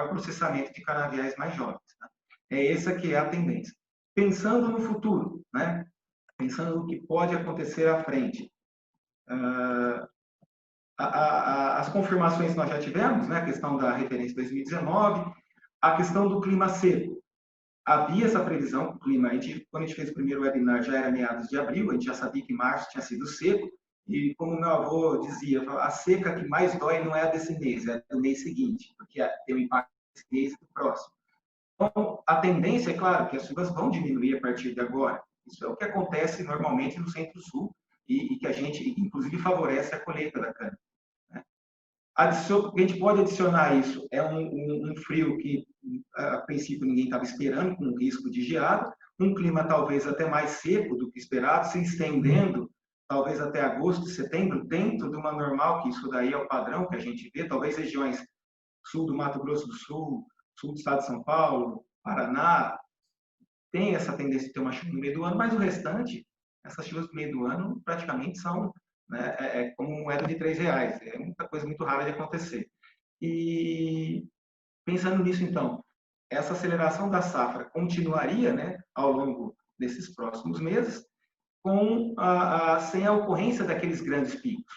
processamento de canaviais mais jovens. Tá? Essa que é a tendência. Pensando no futuro, né? Pensando no que pode acontecer à frente, as confirmações que nós já tivemos, né? A questão da referência 2019, a questão do clima seco. Havia essa previsão, o clima, quando a gente fez o primeiro webinar, já era meados de abril, a gente já sabia que março tinha sido seco, e como meu avô dizia, a seca que mais dói não é a desse mês, é a do mês seguinte, porque tem um impacto desse mês e do próximo. Então, a tendência, é claro, que as chuvas vão diminuir a partir de agora. Isso é o que acontece normalmente no Centro-Sul e que a gente, inclusive, favorece a colheita da cana. Né? A gente pode adicionar isso, é um frio que, a princípio, ninguém estava esperando, com risco de geada, um clima talvez até mais seco do que esperado, se estendendo talvez até agosto, setembro, dentro de uma normal, que isso daí é o padrão que a gente vê, talvez regiões sul do Mato Grosso do Sul, sul do estado de São Paulo, Paraná, tem essa tendência de ter uma chuva no meio do ano, mas o restante, essas chuvas no meio do ano, praticamente são, né, como moeda de R$3. É muita coisa muito rara de acontecer. E pensando nisso, então, essa aceleração da safra continuaria, né, ao longo desses próximos meses, sem a ocorrência daqueles grandes picos.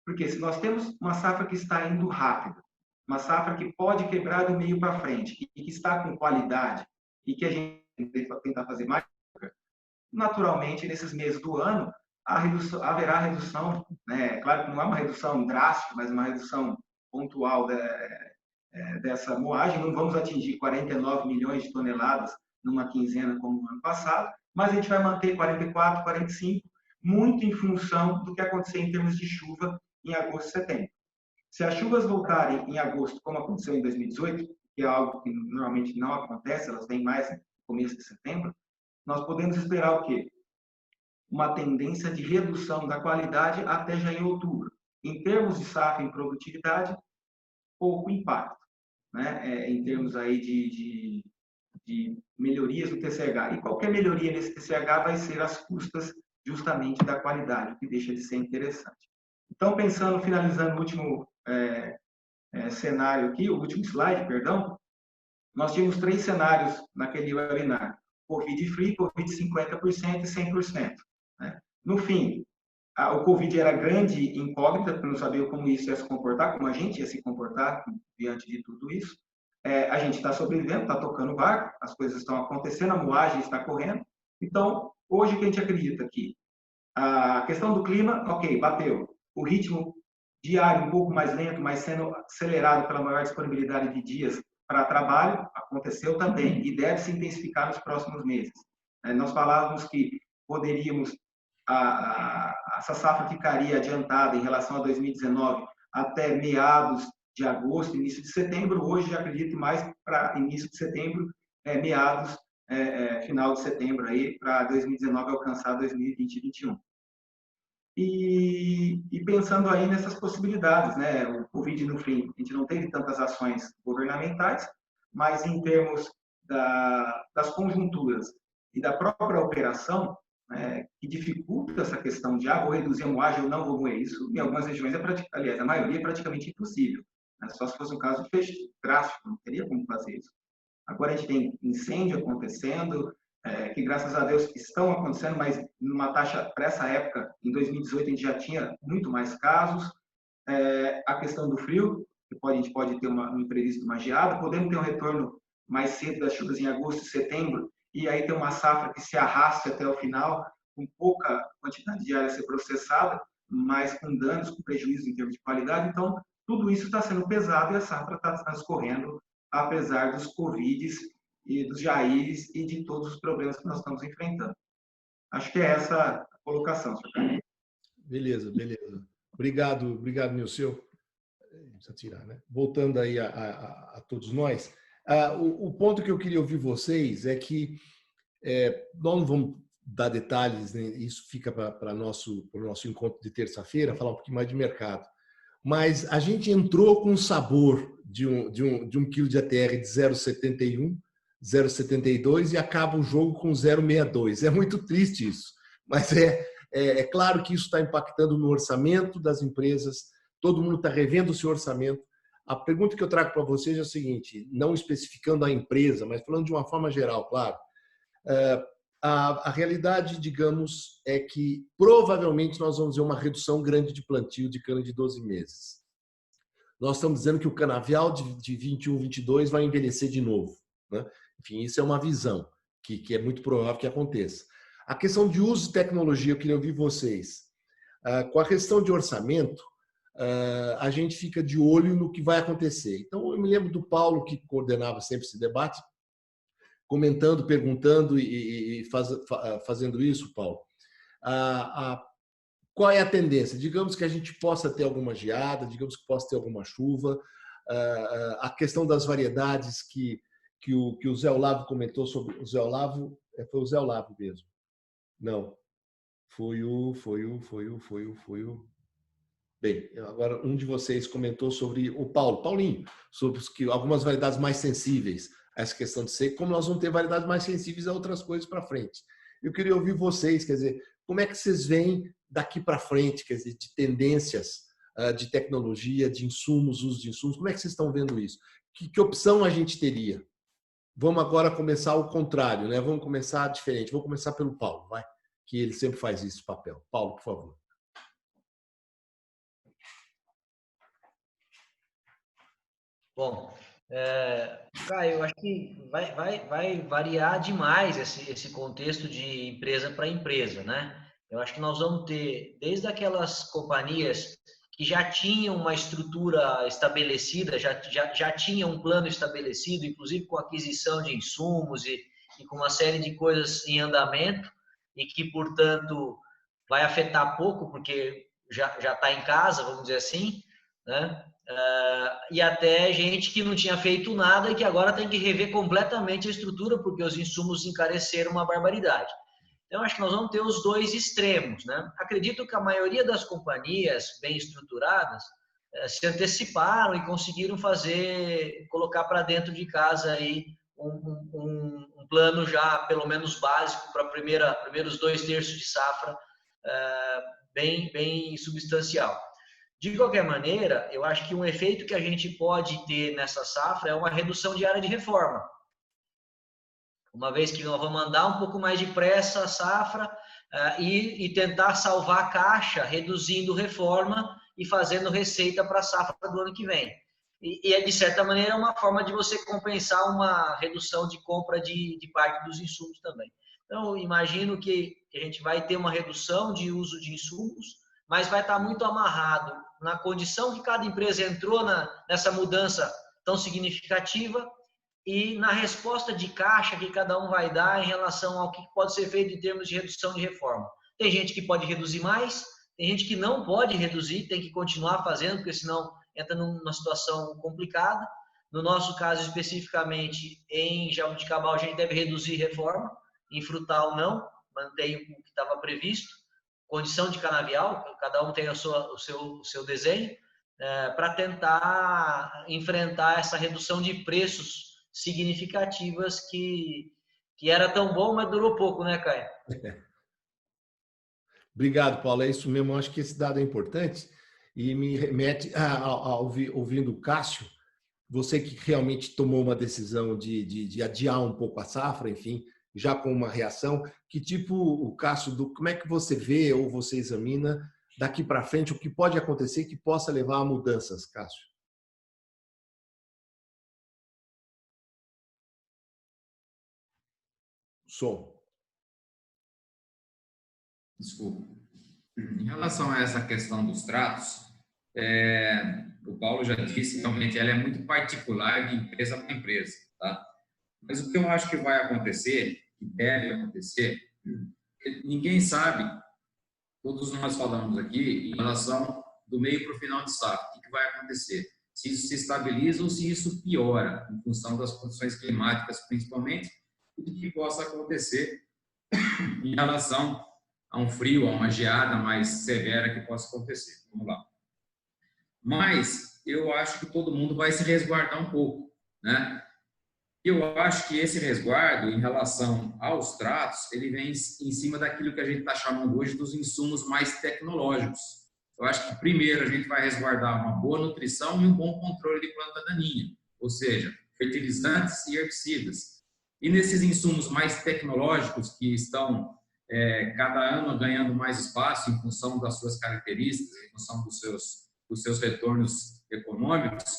Porque se nós temos uma safra que está indo rápido, uma safra que pode quebrar do meio para frente e que está com qualidade e que a gente tentar fazer mais, naturalmente, nesses meses do ano, haverá redução, né? Claro que não é uma redução drástica, mas uma redução pontual dessa moagem. Não vamos atingir 49 milhões de toneladas numa quinzena como no ano passado, mas a gente vai manter 44, 45, muito em função do que acontecer em termos de chuva em agosto e setembro. Se as chuvas voltarem em agosto, como aconteceu em 2018, que é algo que normalmente não acontece, elas vêm mais no começo de setembro, nós podemos esperar o quê? Uma tendência de redução da qualidade até já em outubro. Em termos de safra e produtividade, pouco impacto, né? Em termos aí de melhorias no TCH. E qualquer melhoria nesse TCH vai ser às custas justamente da qualidade, o que deixa de ser interessante. Então, finalizando o último cenário aqui, o último slide, perdão, nós tínhamos 3 cenários naquele webinar: Covid-free, Covid 50% e 100%. Né? No fim, o Covid era grande incógnita, porque não sabia como isso ia se comportar, como a gente ia se comportar diante de tudo isso. A gente está sobrevivendo, está tocando o barco, as coisas estão acontecendo, a moagem está correndo. Então, hoje, o que a gente acredita aqui? A questão do clima, ok, bateu. O ritmo diário um pouco mais lento, mas sendo acelerado pela maior disponibilidade de dias para trabalho, aconteceu também e deve se intensificar nos próximos meses. Nós falávamos que poderíamos, essa safra ficaria adiantada em relação a 2019 até meados de agosto, início de setembro. Hoje, acredito mais para início de setembro, meados, final de setembro, aí, para 2019 alcançar 2020 e 2021. E pensando aí nessas possibilidades, né? O Covid, no fim, a gente não teve tantas ações governamentais, mas em termos das conjunturas e da própria operação, que dificulta essa questão de vou reduzir a moagem ou não vou moer. Isso, em algumas regiões, aliás, a maioria é praticamente impossível. Né? Só se fosse um caso de fecho drástico, não teria como fazer isso. Agora a gente tem incêndio acontecendo, que graças a Deus estão acontecendo, mas numa taxa, para essa época, em 2018, a gente já tinha muito mais casos. A questão do frio, que a gente pode ter um imprevisto, uma geada, podemos ter um retorno mais cedo das chuvas em agosto e setembro, e aí ter uma safra que se arraste até o final, com pouca quantidade de área a ser processada, mas com danos, com prejuízos em termos de qualidade. Então, tudo isso está sendo pesado e a safra está transcorrendo, apesar dos Covids e dos Jaires e de todos os problemas que nós estamos enfrentando. Acho que é essa a colocação, senhor Carlos. Beleza. Obrigado, Nilceu. Precisa tirar, né? Voltando aí a todos nós, o ponto que eu queria ouvir vocês é que nós não vamos dar detalhes, né? Isso fica para o nosso encontro de terça-feira, falar um pouquinho mais de mercado. Mas a gente entrou com sabor de um quilo de ATR de 0,71, 0,72 e acaba o jogo com 0,62. É muito triste isso, mas é claro que isso está impactando no orçamento das empresas, todo mundo está revendo o seu orçamento. A pergunta que eu trago para vocês é a seguinte, não especificando a empresa, mas falando de uma forma geral, claro. A realidade, digamos, é que provavelmente nós vamos ver uma redução grande de plantio de cana de 12 meses. Nós estamos dizendo que o canavial de 21, 22 vai envelhecer de novo, né? Enfim, isso é uma visão que é muito provável que aconteça. A questão de uso de tecnologia, eu queria ouvir vocês. Com a questão de orçamento, a gente fica de olho no que vai acontecer. Então, eu me lembro do Paulo, que coordenava sempre esse debate, comentando, perguntando e fazendo isso, Paulo. Qual é a tendência? Digamos que a gente possa ter alguma geada, digamos que possa ter alguma chuva. A questão das variedades que o Zé Olavo comentou sobre... O Zé Olavo... Foi o Zé Olavo mesmo. Não. Foi o... Bem, agora um de vocês comentou sobre o Paulinho, sobre algumas variedades mais sensíveis a essa questão de seca, como nós vamos ter variedades mais sensíveis a outras coisas para frente. Eu queria ouvir vocês, quer dizer, como é que vocês veem daqui para frente, quer dizer, de tendências de tecnologia, de insumos, uso de insumos, como é que vocês estão vendo isso? Que opção a gente teria? Vamos agora começar o contrário, né? Vamos começar diferente. Vou começar pelo Paulo, vai, que ele sempre faz esse papel. Paulo, por favor. Bom, Caio, eu acho que vai variar demais esse contexto de empresa para empresa, né? Eu acho que nós vamos ter, desde aquelas companhias que já tinham uma estrutura estabelecida, já tinham um plano estabelecido, inclusive com aquisição de insumos e com uma série de coisas em andamento, e que, portanto, vai afetar pouco, porque já está em casa, vamos dizer assim, né? E até gente que não tinha feito nada e que agora tem que rever completamente a estrutura, porque os insumos encareceram uma barbaridade. Então, acho que nós vamos ter os dois extremos, né? Acredito que a maioria das companhias bem estruturadas se anteciparam e conseguiram colocar para dentro de casa aí um plano já, pelo menos básico, para primeiros 2 terços de safra, bem substancial. De qualquer maneira, eu acho que um efeito que a gente pode ter nessa safra é uma redução de área de reforma. Uma vez que nós vamos mandar um pouco mais depressa a safra e tentar salvar a caixa, reduzindo reforma e fazendo receita para a safra do ano que vem. E, de certa maneira, é uma forma de você compensar uma redução de compra de parte dos insumos também. Então, imagino que a gente vai ter uma redução de uso de insumos, mas vai estar muito amarrado na condição que cada empresa entrou nessa mudança tão significativa e na resposta de caixa que cada um vai dar em relação ao que pode ser feito em termos de redução de reforma. Tem gente que pode reduzir mais, tem gente que não pode reduzir, tem que continuar fazendo, porque senão entra numa situação complicada. No nosso caso, especificamente, em jabuticabal, a gente deve reduzir reforma, em frutal não, mantém o que estava previsto. Condição de canavial, cada um tem o seu desenho, para tentar enfrentar essa redução de preços significativas que era tão bom, mas durou pouco, né, Caio? Obrigado, Paulo. É isso mesmo. Eu acho que esse dado é importante e me remete ouvindo o Cássio, você que realmente tomou uma decisão de adiar um pouco a safra, enfim, já com uma reação. Que tipo, o Cássio, como é que você vê ou você examina daqui para frente o que pode acontecer que possa levar a mudanças, Cássio? Som. Desculpa. Em relação a essa questão dos tratos, o Paulo já disse, realmente ela é muito particular de empresa para empresa, tá? Mas o que eu acho que vai acontecer, que deve acontecer, ninguém sabe, todos nós falamos aqui, em relação do meio para o final de safra, o que vai acontecer? Se isso se estabiliza ou se isso piora, em função das condições climáticas, principalmente, o que possa acontecer em relação a um frio, a uma geada mais severa que possa acontecer. Vamos lá. Mas eu acho que todo mundo vai se resguardar um pouco, né? Eu acho que esse resguardo em relação aos tratos, ele vem em cima daquilo que a gente está chamando hoje dos insumos mais tecnológicos. Eu acho que primeiro a gente vai resguardar uma boa nutrição e um bom controle de planta daninha, ou seja, fertilizantes e herbicidas. E nesses insumos mais tecnológicos que estão cada ano ganhando mais espaço em função das suas características, em função dos seus retornos econômicos,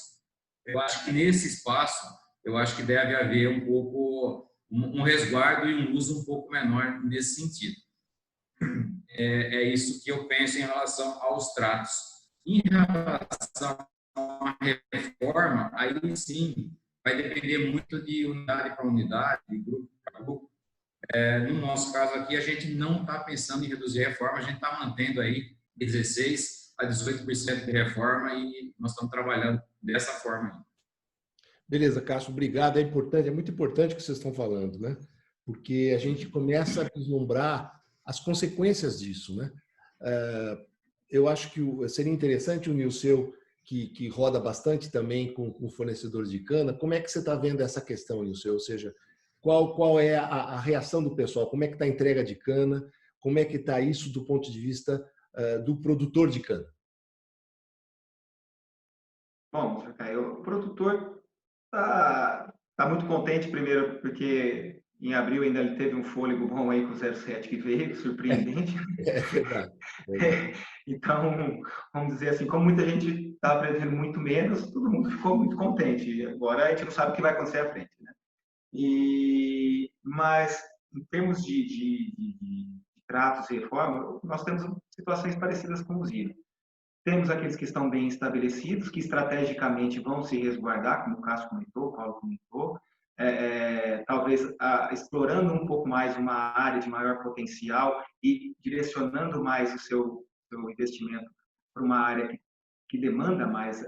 eu acho que nesse espaço eu acho que deve haver um pouco um resguardo e um uso um pouco menor nesse sentido. É isso que eu penso em relação aos tratos. Em relação à reforma, aí sim vai depender muito de unidade para unidade, de grupo para grupo. No nosso caso aqui, a gente não está pensando em reduzir a reforma, a gente está mantendo aí de 16% a 18% de reforma e nós estamos trabalhando dessa forma aí. Beleza, Cássio, obrigado. É importante, é muito importante o que vocês estão falando, né? Porque a gente começa a vislumbrar as consequências disso, né? Eu acho que seria interessante unir o seu, que roda bastante também com fornecedores de cana. Como é que você está vendo essa questão, Nilceu? Ou seja, qual é a reação do pessoal? Como é que está a entrega de cana? Como é que está isso do ponto de vista do produtor de cana? Bom, o produtor tá muito contente, primeiro, porque em abril ainda ele teve um fôlego bom aí com o 07 que veio, surpreendente. É verdade. Então, vamos dizer assim, como muita gente estava prevendo muito menos, todo mundo ficou muito contente. E agora a gente não sabe o que vai acontecer à frente, né? Mas, em termos de tratos e reforma, nós temos situações parecidas com usina. Temos aqueles que estão bem estabelecidos, que estrategicamente vão se resguardar, como o Cássio comentou, o Paulo comentou, talvez explorando um pouco mais uma área de maior potencial e direcionando mais o seu investimento para uma área que demanda mais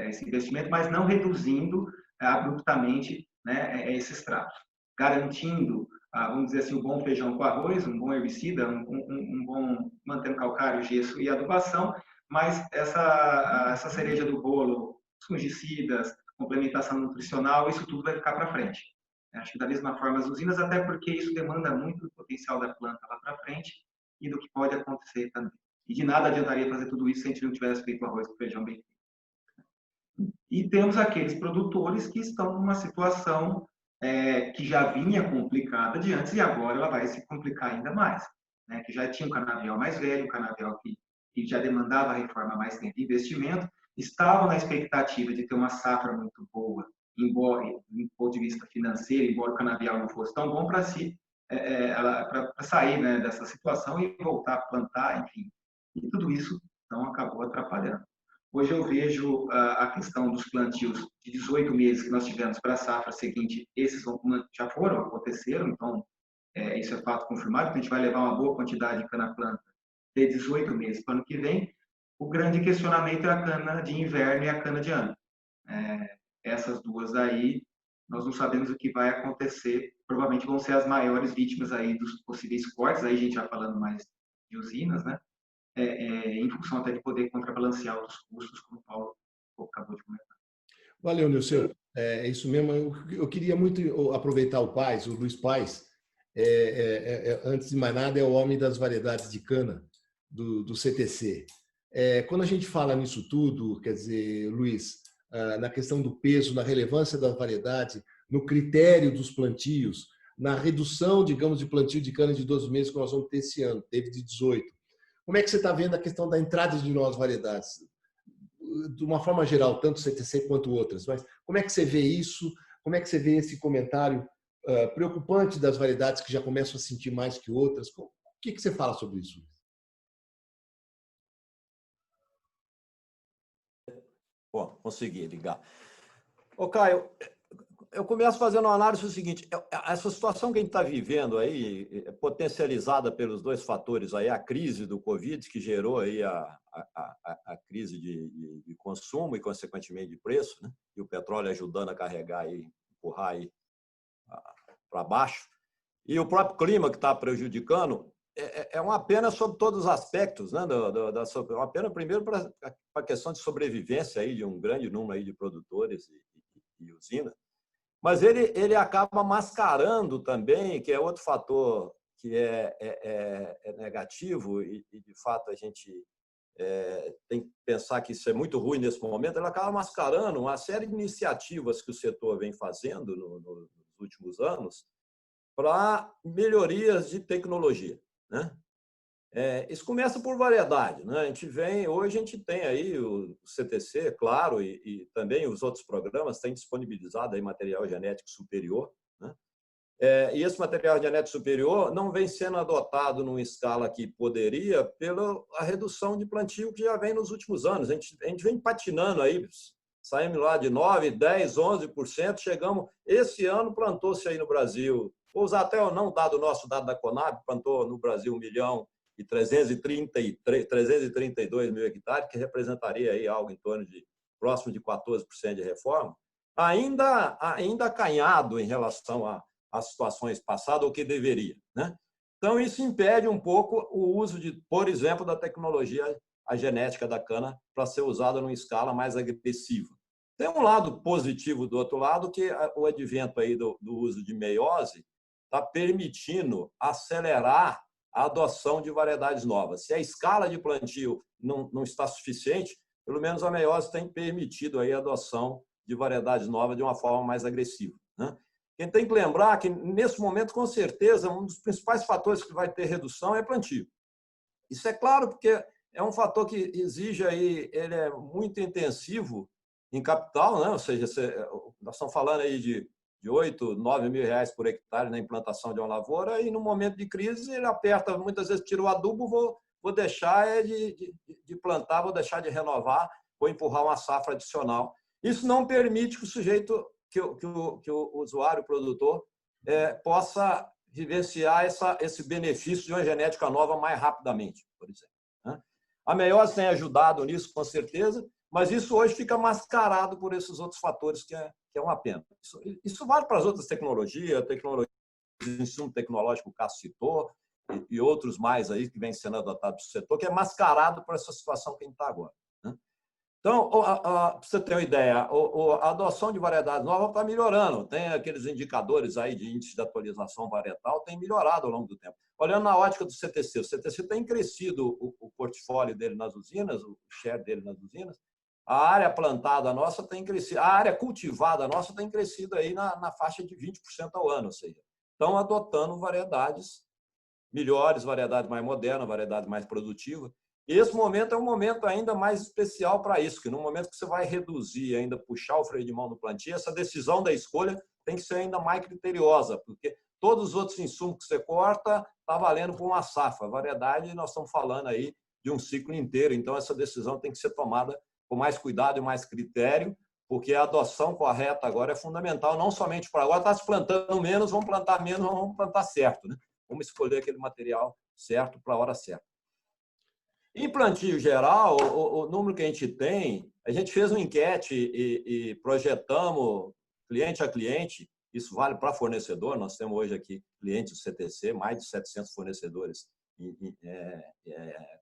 esse investimento, mas não reduzindo abruptamente, né, esses tratos, garantindo, vamos dizer assim, um bom feijão com arroz, um bom herbicida, um bom mantendo calcário, gesso e adubação, mas essa cereja do bolo, fungicidas, complementação nutricional, isso tudo vai ficar para frente. Acho que da mesma forma as usinas, até porque isso demanda muito do potencial da planta lá para frente e do que pode acontecer também. E de nada adiantaria fazer tudo isso se a gente não tivesse feito arroz com feijão bem feito. E temos aqueles produtores que estão numa situação que já vinha complicada de antes e agora ela vai se complicar ainda mais. Né? Que já tinha um canavial mais velho, um canavial que já demandava a reforma mais tempo de investimento, estavam na expectativa de ter uma safra muito boa, embora, do ponto de vista financeiro, embora o canavial não fosse tão bom para para sair, né, dessa situação e voltar a plantar, enfim. E tudo isso, então, acabou atrapalhando. Hoje eu vejo a questão dos plantios de 18 meses que nós tivemos para a safra seguinte, esses já aconteceram, então, isso é fato confirmado, que a gente vai levar uma boa quantidade de cana-planta de 18 meses para o ano que vem. O grande questionamento é a cana de inverno e a cana de ano. Essas duas aí, nós não sabemos o que vai acontecer. Provavelmente vão ser as maiores vítimas aí dos possíveis cortes. Aí a gente já falando mais de usinas, né? Em função até de poder contrabalancear os custos, como o Paulo acabou de comentar. Valeu, Nilceu. É isso mesmo. Eu queria muito aproveitar o Paes, o Luiz Paes. Antes de mais nada, é o homem das variedades de cana do CTC. Quando a gente fala nisso tudo, quer dizer, Luiz, na questão do peso, na relevância da variedade, no critério dos plantios, na redução, digamos, de plantio de cana de 12 meses que nós vamos ter esse ano, teve de 18. Como é que você está vendo a questão da entrada de novas variedades? De uma forma geral, tanto CTC quanto outras, mas como é que você vê isso? Como é que você vê esse comentário preocupante das variedades que já começam a sentir mais que outras? O que você fala sobre isso? Bom, consegui ligar. Ô, Caio, eu começo fazendo uma análise do seguinte: essa situação que a gente está vivendo aí, potencializada pelos dois fatores aí, a crise do Covid, que gerou aí a crise de consumo e, consequentemente, de preço, né? E o petróleo ajudando a carregar aí, empurrar aí para baixo, e o próprio clima que está prejudicando, é uma pena sobre todos os aspectos, né? Uma pena, primeiro, para a questão de sobrevivência aí de um grande número aí de produtores e usinas, mas ele acaba mascarando também, que é outro fator que é negativo, e, de fato, a gente tem que pensar que isso é muito ruim nesse momento. Ele acaba mascarando uma série de iniciativas que o setor vem fazendo nos últimos anos para melhorias de tecnologia, né? Isso começa por variedade, né? Hoje a gente tem aí o CTC, claro, e também os outros programas têm disponibilizado aí material genético superior, né? E esse material genético superior não vem sendo adotado numa escala que poderia pela a redução de plantio que já vem nos últimos anos. A gente vem patinando aí, saímos lá de 9%, 10%, 11%, chegamos, esse ano plantou-se aí no Brasil, vou usar até o nosso dado da Conab, plantou no Brasil 1.332.000 hectares, que representaria aí algo em torno de próximo de 14% de reforma, ainda acanhado em relação às situações passadas, o que deveria, né? Então, isso impede um pouco o uso por exemplo, da tecnologia a genética da cana para ser usada numa escala mais agressiva. Tem um lado positivo do outro lado, que o advento aí do uso de meiose está permitindo acelerar a adoção de variedades novas. Se a escala de plantio não está suficiente, pelo menos a meiose tem permitido aí a adoção de variedades novas de uma forma mais agressiva, né? Quem tem que lembrar que, nesse momento, com certeza, um dos principais fatores que vai ter redução é plantio. Isso é claro, porque é um fator que exige aí, ele é muito intensivo em capital, né? Ou seja, nós estamos falando aí de 8, 9 mil reais por hectare na implantação de uma lavoura, e no momento de crise ele aperta, muitas vezes tira o adubo, vou deixar de plantar, vou deixar de renovar, vou empurrar uma safra adicional. Isso não permite que o sujeito, que o usuário, o produtor, possa vivenciar esse benefício de uma genética nova mais rapidamente, por exemplo, né? A meiose tem ajudado nisso, com certeza, mas isso hoje fica mascarado por esses outros fatores, que é uma pena. Isso vale para as outras tecnologias, de insumo tecnológico, o Cássio citou, e outros mais aí que vêm sendo adotados pelo setor, que é mascarado por essa situação que a gente está agora, né? Então, para você ter uma ideia, a adoção de variedades novas está melhorando. Tem aqueles indicadores aí de índice de atualização varietal, tem melhorado ao longo do tempo. Olhando na ótica do CTC, o CTC tem crescido o portfólio dele nas usinas, o share dele nas usinas. A área plantada nossa tem crescido, a área cultivada nossa tem crescido aí na faixa de 20% ao ano, ou seja, estão adotando variedades melhores, variedades mais modernas, variedades mais produtivas. E esse momento é um momento ainda mais especial para isso, que no momento que você vai reduzir, ainda puxar o freio de mão no plantio, essa decisão da escolha tem que ser ainda mais criteriosa, porque todos os outros insumos que você corta está valendo por uma safra. A variedade, nós estamos falando aí de um ciclo inteiro, então essa decisão tem que ser tomada com mais cuidado e mais critério, porque a adoção correta agora é fundamental, não somente para agora, está se plantando menos, vamos plantar menos, vamos plantar certo, né? Vamos escolher aquele material certo para a hora certa. Em plantio geral, o número que a gente tem, a gente fez uma enquete e projetamos cliente a cliente, isso vale para fornecedor, nós temos hoje aqui clientes do CTC, mais de 700 fornecedores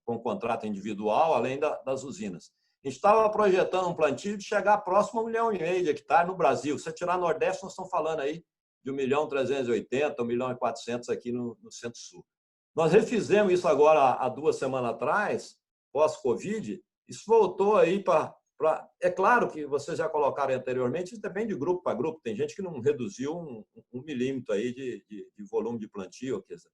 com contrato individual, além das usinas. A gente estava projetando um plantio de chegar próximo a 1,5 milhão de hectares no Brasil. Se você tirar Nordeste, nós estamos falando aí de 1.380.000, 1.400.000 aqui no Centro-Sul. Nós refizemos isso agora há 2 semanas atrás, pós-Covid. Isso voltou aí para... É claro que vocês já colocaram anteriormente, isso depende de grupo para grupo. Tem gente que não reduziu um milímetro aí de volume de plantio, quer dizer,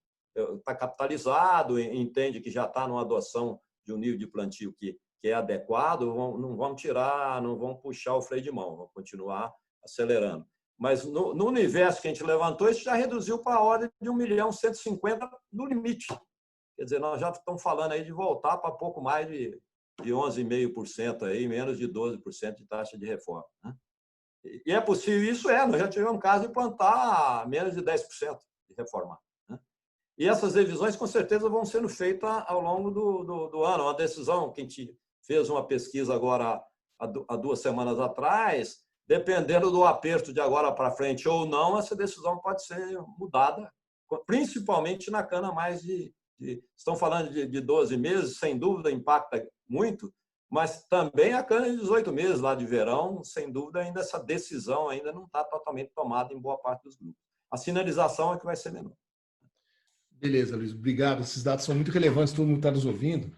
está capitalizado, entende que já está numa adoção de um nível de plantio que é adequado, não vão tirar, não vão puxar o freio de mão, vão continuar acelerando. Mas no universo que a gente levantou, isso já reduziu para a ordem de 1.150.000 no limite. Quer dizer, nós já estamos falando aí de voltar para pouco mais de 11,5%, aí, menos de 12% de taxa de reforma, né? E é possível, isso nós já tivemos um caso de plantar menos de 10% de reformar, né? E essas revisões, com certeza, vão sendo feitas ao longo do ano. Uma decisão que a gente fez uma pesquisa agora há 2 semanas atrás, dependendo do aperto de agora para frente ou não, essa decisão pode ser mudada, principalmente na cana mais de Estão falando de 12 meses, sem dúvida impacta muito, mas também a cana de 18 meses lá de verão, sem dúvida, ainda essa decisão ainda não está totalmente tomada em boa parte dos grupos. A sinalização é que vai ser menor. Beleza, Luiz, obrigado. Esses dados são muito relevantes, todo mundo está nos ouvindo,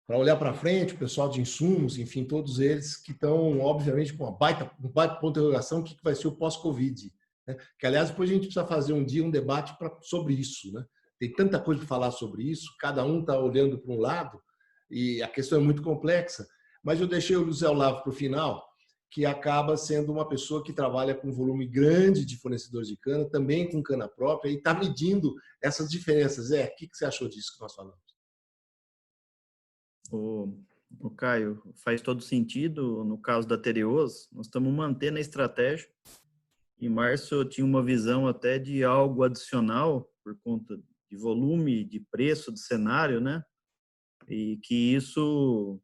para olhar para frente, o pessoal de insumos, enfim, todos eles que estão, obviamente, com um baita ponto de interrogação, o que vai ser o pós-Covid. Né? Que, aliás, depois a gente precisa fazer um dia um debate sobre isso. Né? Tem tanta coisa para falar sobre isso, cada um está olhando para um lado, e a questão é muito complexa, mas eu deixei o José Olavo para o final, que acaba sendo uma pessoa que trabalha com um volume grande de fornecedores de cana, também com cana própria, e está medindo essas diferenças. O que você achou disso que nós falamos? O Caio, faz todo sentido. No caso da Tereos, nós estamos mantendo a estratégia. Em março eu tinha uma visão até de algo adicional, por conta de volume, de preço, de cenário, né? E que isso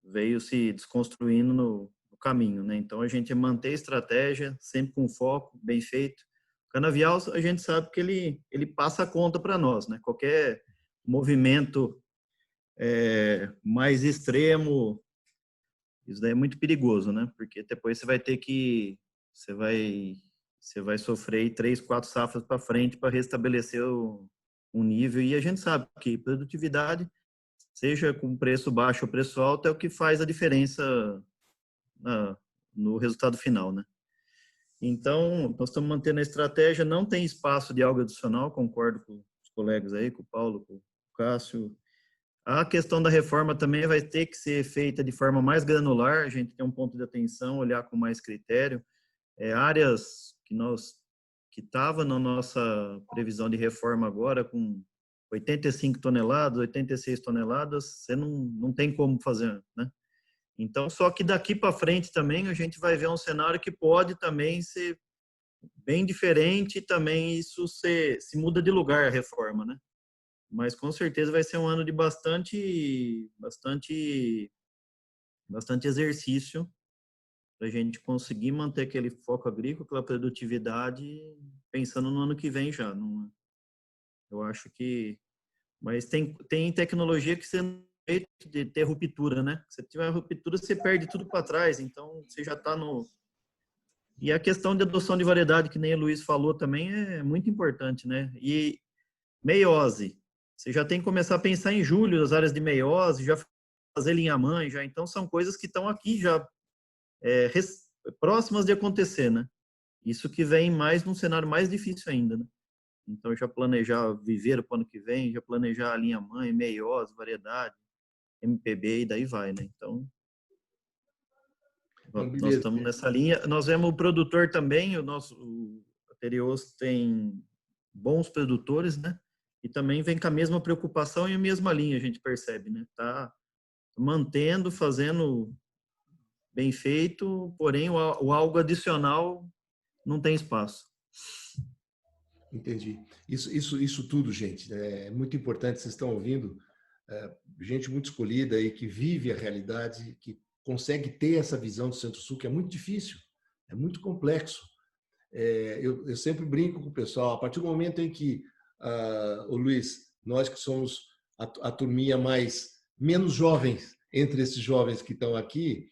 veio se desconstruindo no caminho, né? Então, a gente manter a estratégia, sempre com foco, bem feito. O canavial, a gente sabe que ele passa a conta para nós, né? Qualquer movimento mais extremo, isso daí é muito perigoso, né? Porque depois você vai ter que... Você vai sofrer 3, 4 safras para frente para restabelecer um nível. E a gente sabe que produtividade, seja com preço baixo ou preço alto, é o que faz a diferença no resultado final, né? Então, nós estamos mantendo a estratégia, não tem espaço de algo adicional, concordo com os colegas aí, com o Paulo, com o Cássio. A questão da reforma também vai ter que ser feita de forma mais granular, a gente tem um ponto de atenção, olhar com mais critério. Áreas que estavam na nossa previsão de reforma agora, com 85 toneladas, 86 toneladas, você não tem como fazer, né? Então, só que daqui para frente também a gente vai ver um cenário que pode também ser bem diferente, também isso se muda de lugar a reforma, né? Mas com certeza vai ser um ano de bastante exercício para a gente conseguir manter aquele foco agrícola, aquela produtividade, pensando no ano que vem já. Eu acho que... Mas tem tecnologia que você não tem de ter ruptura, né? Se tiver ruptura, você perde tudo para trás. Então, você já está no... E a questão de adoção de variedade, que nem o Luiz falou também, é muito importante, né? E meiose. Você já tem que começar a pensar em julho, as áreas de meiose, já fazer linha-mãe, já. Então, são coisas que estão aqui já próximas de acontecer, né? Isso que vem mais num cenário mais difícil ainda, né? Então, já planejar viveiro para o ano que vem, já planejar a linha-mãe, meiose, variedade, MPB e daí vai, né? Então, nós estamos nessa linha. Nós vemos o produtor também, o Tereos tem bons produtores, né? E também vem com a mesma preocupação e a mesma linha, a gente percebe, né? Tá mantendo, fazendo bem feito, porém o algo adicional não tem espaço. Entendi. Isso tudo, gente, é muito importante. Vocês estão ouvindo gente muito escolhida aí que vive a realidade, que consegue ter essa visão do Centro-Sul, que é muito difícil, é muito complexo. Eu sempre brinco com o pessoal, a partir do momento em que, o Luiz, nós que somos a turminha menos jovens entre esses jovens que estão aqui,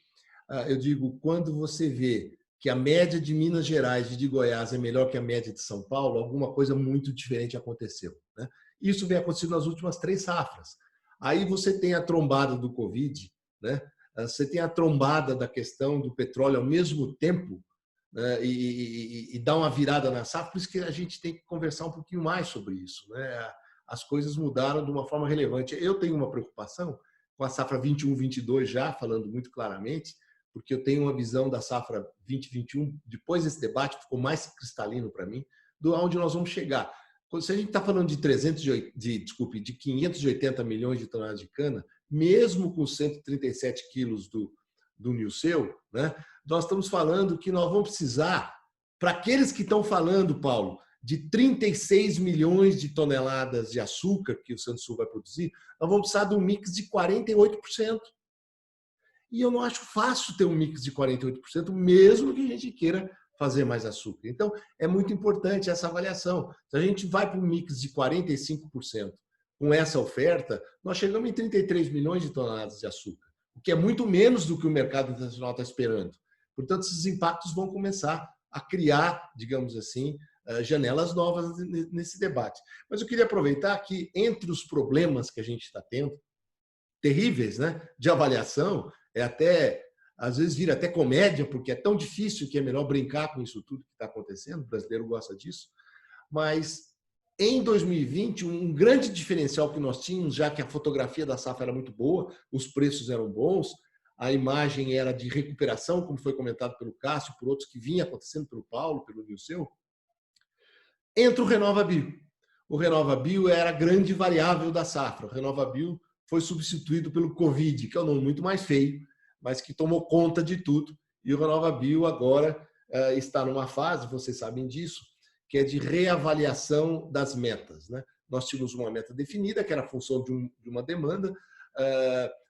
eu digo, quando você vê que a média de Minas Gerais e de Goiás é melhor que a média de São Paulo, alguma coisa muito diferente aconteceu, né? Isso vem acontecendo nas últimas 3 safras. Aí você tem a trombada do Covid, né? Você tem a trombada da questão do petróleo ao mesmo tempo, né? E dá uma virada na safra, por isso que a gente tem que conversar um pouquinho mais sobre isso, né? As coisas mudaram de uma forma relevante. Eu tenho uma preocupação com a safra 21-22 já, falando muito claramente, porque eu tenho uma visão da safra 2021, depois desse debate, ficou mais cristalino para mim, do onde nós vamos chegar. Se a gente está falando de 580 milhões de toneladas de cana, mesmo com 137 quilos do Nilceu, né, nós estamos falando que nós vamos precisar, para aqueles que estão falando, Paulo, de 36 milhões de toneladas de açúcar que o Centro-Sul vai produzir, nós vamos precisar de um mix de 48%. E eu não acho fácil ter um mix de 48%, mesmo que a gente queira fazer mais açúcar. Então, é muito importante essa avaliação. Se a gente vai para um mix de 45% com essa oferta, nós chegamos em 33 milhões de toneladas de açúcar, o que é muito menos do que o mercado internacional está esperando. Portanto, esses impactos vão começar a criar, digamos assim, janelas novas nesse debate. Mas eu queria aproveitar que, entre os problemas que a gente está tendo, terríveis, né, de avaliação, às vezes vira até comédia, porque é tão difícil que é melhor brincar com isso tudo que está acontecendo, o brasileiro gosta disso, mas em 2020, um grande diferencial que nós tínhamos, já que a fotografia da safra era muito boa, os preços eram bons, a imagem era de recuperação, como foi comentado pelo Cássio, por outros que vinha acontecendo, pelo Paulo, pelo Nilceu, entra o RenovaBio. O RenovaBio era a grande variável da safra. O RenovaBio foi substituído pelo Covid, que é um nome muito mais feio, mas que tomou conta de tudo. E o RenovaBio agora está numa fase, vocês sabem disso, que é de reavaliação das metas, né? Nós tínhamos uma meta definida, que era a função de uma demanda.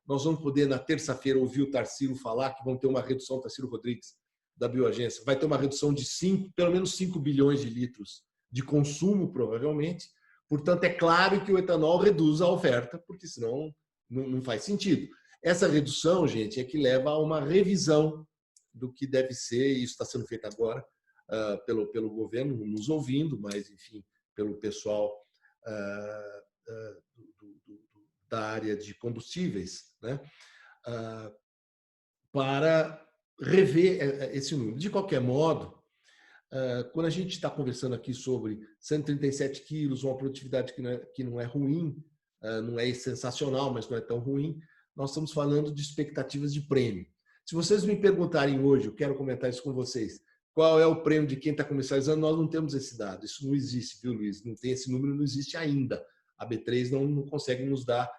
Nós vamos poder, na terça-feira, ouvir o Tarsilo falar que vão ter uma redução, Tarsilo Rodrigues, da Bioagência, vai ter uma redução de pelo menos 5 bilhões de litros de consumo, provavelmente. Portanto, é claro que o etanol reduz a oferta, porque senão não faz sentido. Essa redução, gente, é que leva a uma revisão do que deve ser, e isso está sendo feito agora pelo governo, nos ouvindo, mas, enfim, pelo pessoal da área de combustíveis, né? Para rever esse número. De qualquer modo, quando a gente está conversando aqui sobre 137 quilos, uma produtividade que não é ruim, não é sensacional, mas não é tão ruim, nós estamos falando de expectativas de prêmio. Se vocês me perguntarem hoje, eu quero comentar isso com vocês, qual é o prêmio de quem está comercializando, nós não temos esse dado. Isso não existe, viu, Luiz? Não tem esse número, não existe ainda. A B3 não consegue nos dar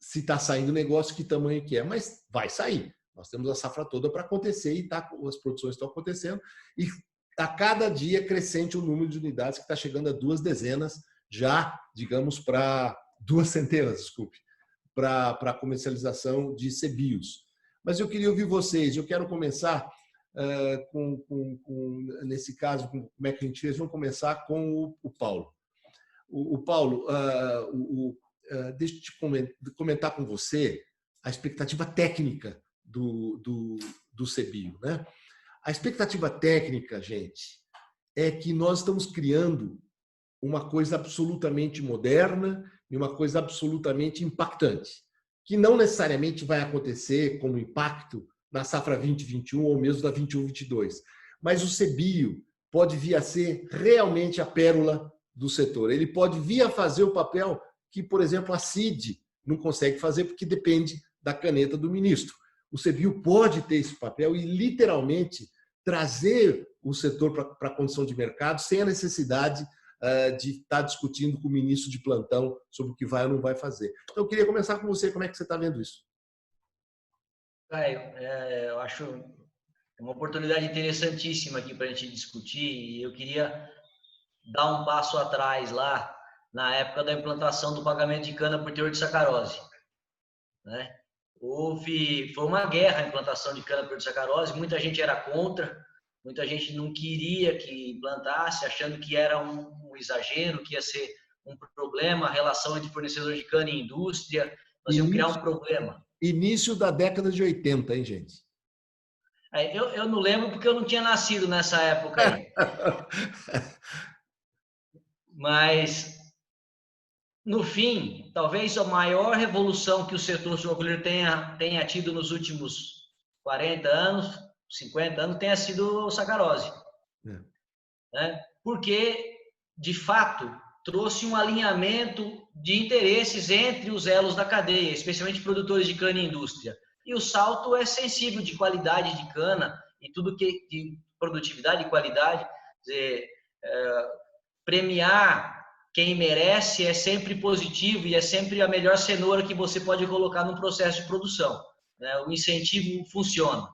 se está saindo negócio, que tamanho que é, mas vai sair. Nós temos a safra toda para acontecer e as produções estão acontecendo. E a cada dia crescente o número de unidades que está chegando a 2 dezenas, já, digamos, para 2 centenas, desculpe, para a comercialização de CBIOS. Mas eu queria ouvir vocês. Eu quero começar nesse caso, como é que a gente fez? Vamos começar com o Paulo. O Paulo, deixa eu te comentar com você a expectativa técnica do CBIO, né? A expectativa técnica, gente, é que nós estamos criando uma coisa absolutamente moderna e uma coisa absolutamente impactante, que não necessariamente vai acontecer como impacto na safra 2021 ou mesmo da 21-22. Mas o CBIO pode vir a ser realmente a pérola do setor. Ele pode vir a fazer o papel que, por exemplo, a CID não consegue fazer porque depende da caneta do ministro. O CBIO pode ter esse papel e, literalmente, trazer o setor para a condição de mercado sem a necessidade de estar discutindo com o ministro de plantão sobre o que vai ou não vai fazer. Então, eu queria começar com você. Como é que você está vendo isso? Caio, eu acho uma oportunidade interessantíssima aqui para a gente discutir, e eu queria dar um passo atrás lá, na época da implantação do pagamento de cana por teor de sacarose, né? Foi uma guerra a implantação de cana por teor de sacarose, muita gente era contra, muita gente não queria que implantasse, achando que era um exagero, que ia ser um problema, a relação entre fornecedor de cana e indústria, nós íamos criar um problema. Início da década de 80, hein, gente? Eu não lembro porque eu não tinha nascido nessa época aí. Mas, no fim, talvez a maior revolução que o setor suinocultor tenha tido nos últimos 40 anos, 50 anos, tenha sido o sacarose. Né? Porque, de fato, trouxe um alinhamento de interesses entre os elos da cadeia, especialmente produtores de cana e indústria. E o salto é sensível de qualidade de cana e tudo que de produtividade e qualidade. Premiar quem merece é sempre positivo e é sempre a melhor cenoura que você pode colocar no processo de produção. Né? O incentivo funciona.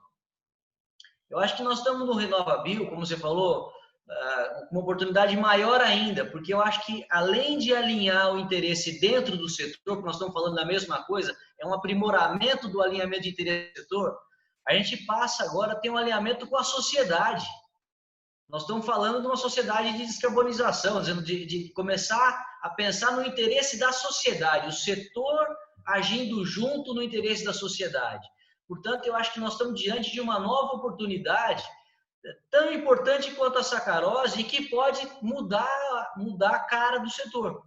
Eu acho que nós estamos no RenovaBio, como você falou, uma oportunidade maior ainda, porque eu acho que, além de alinhar o interesse dentro do setor, que nós estamos falando da mesma coisa, é um aprimoramento do alinhamento de interesse do setor, a gente passa agora a ter um alinhamento com a sociedade. Nós estamos falando de uma sociedade de descarbonização, dizendo de começar a pensar no interesse da sociedade, o setor agindo junto no interesse da sociedade. Portanto, eu acho que nós estamos diante de uma nova oportunidade, tão importante quanto a sacarose, e que pode mudar a cara do setor,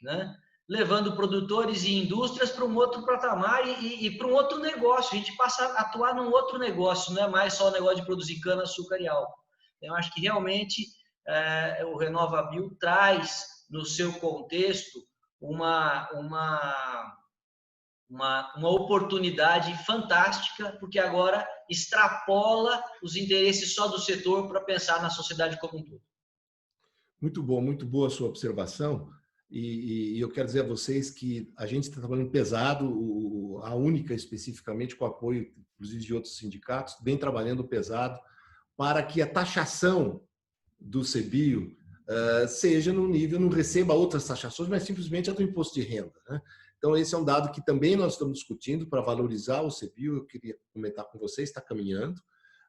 né? Levando produtores e indústrias para um outro patamar e para um outro negócio. A gente passa a atuar num outro negócio, não é mais só o negócio de produzir cana, açúcar e álcool. Eu acho que realmente o RenovaBio traz no seu contexto uma oportunidade fantástica, porque agora extrapola os interesses só do setor para pensar na sociedade como um todo. Muito boa a sua observação. E eu quero dizer a vocês que a gente está trabalhando pesado, a Única especificamente, com apoio, inclusive, de outros sindicatos, vem trabalhando pesado para que a taxação do CBio seja no nível, não receba outras taxações, mas simplesmente a do imposto de renda, né? Então, esse é um dado que também nós estamos discutindo para valorizar o CBio. Eu queria comentar com vocês, está caminhando.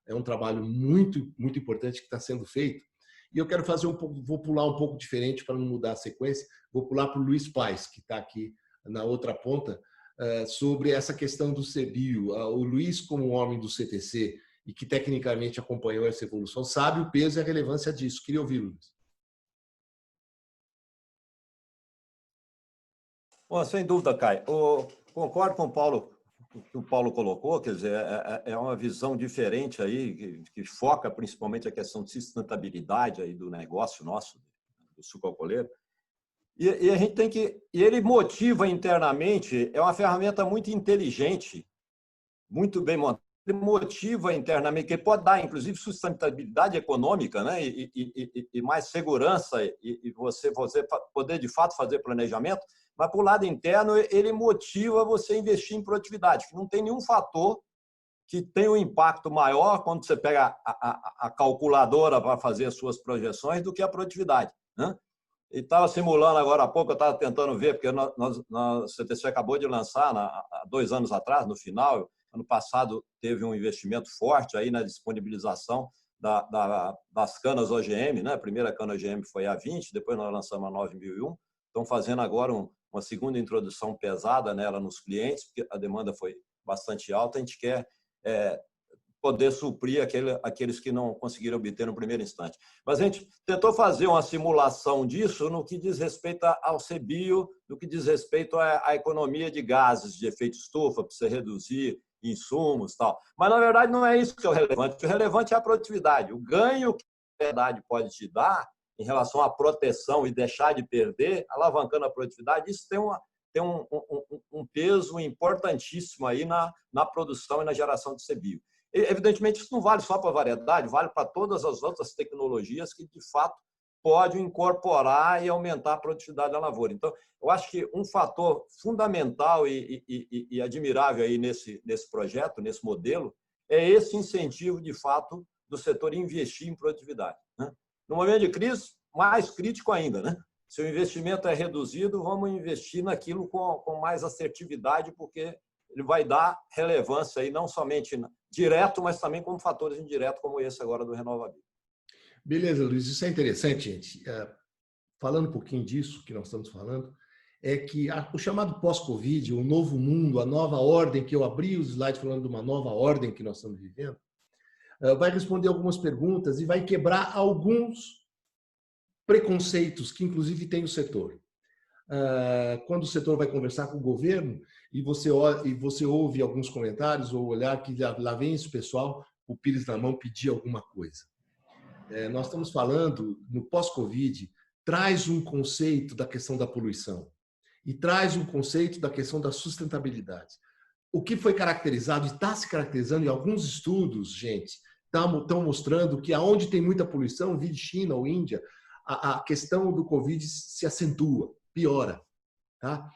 É um trabalho muito importante que está sendo feito. E eu quero fazer vou pular um pouco diferente para não mudar a sequência, vou pular para o Luiz Paes, que está aqui na outra ponta, sobre essa questão do CBio. O Luiz, como homem do CTC e que tecnicamente acompanhou essa evolução, sabe o peso e a relevância disso. Queria ouvir, Luiz. Bom, sem dúvida, Caio. Concordo com o Paulo, que o Paulo colocou, quer dizer, é uma visão diferente aí, que foca principalmente a questão de sustentabilidade aí do negócio nosso, do sucroalcooleiro. E a gente tem que... E ele motiva internamente, é uma ferramenta muito inteligente, muito bem montada. Ele motiva internamente, que ele pode dar, inclusive, sustentabilidade econômica, né? E mais segurança, e você poder, de fato, fazer planejamento. Mas, por lado interno, ele motiva você a investir em produtividade, que não tem nenhum fator que tenha um impacto maior quando você pega a calculadora para fazer as suas projeções do que a produtividade, né? E estava simulando agora há pouco, eu estava tentando ver, porque o CTC acabou de lançar, há 2 anos atrás, no final, ano passado, teve um investimento forte aí na disponibilização das canas OGM, né? A primeira cana OGM foi a 20, depois nós lançamos a 9001. Estão fazendo agora uma segunda introdução pesada nela nos clientes, porque a demanda foi bastante alta. A gente quer poder suprir aqueles que não conseguiram obter no primeiro instante. Mas a gente tentou fazer uma simulação disso no que diz respeito ao CBio, no que diz respeito à economia de gases de efeito estufa, para você reduzir insumos e tal. Mas, na verdade, não é isso que é o relevante. O relevante é a produtividade. O ganho que a verdade pode te dar em relação à proteção e deixar de perder, alavancando a produtividade, isso tem um peso importantíssimo aí na produção e na geração de CBio. E, evidentemente, isso não vale só para a variedade, vale para todas as outras tecnologias que, de fato, podem incorporar e aumentar a produtividade da lavoura. Então, eu acho que um fator fundamental e admirável aí nesse projeto, nesse modelo, é esse incentivo, de fato, do setor investir em produtividade, né? No momento de crise, mais crítico ainda, né? Se o investimento é reduzido, vamos investir naquilo com mais assertividade, porque ele vai dar relevância aí, não somente direto, mas também como fatores indiretos, como esse agora do RenovaBio. Beleza, Luiz, isso é interessante, gente. Falando um pouquinho disso que nós estamos falando, é que o chamado pós-Covid, o novo mundo, a nova ordem, que eu abri os slides falando de uma nova ordem que nós estamos vivendo, vai responder algumas perguntas e vai quebrar alguns preconceitos que, inclusive, tem o setor. Quando o setor vai conversar com o governo e você ouve alguns comentários ou olhar que lá vem esse pessoal, o pires na mão, pedir alguma coisa. Nós estamos falando, no pós-Covid, traz um conceito da questão da poluição e traz um conceito da questão da sustentabilidade. O que foi caracterizado e está se caracterizando em alguns estudos, gente, estão mostrando que aonde tem muita poluição, vide China ou Índia, a questão do Covid se acentua, piora. Tá?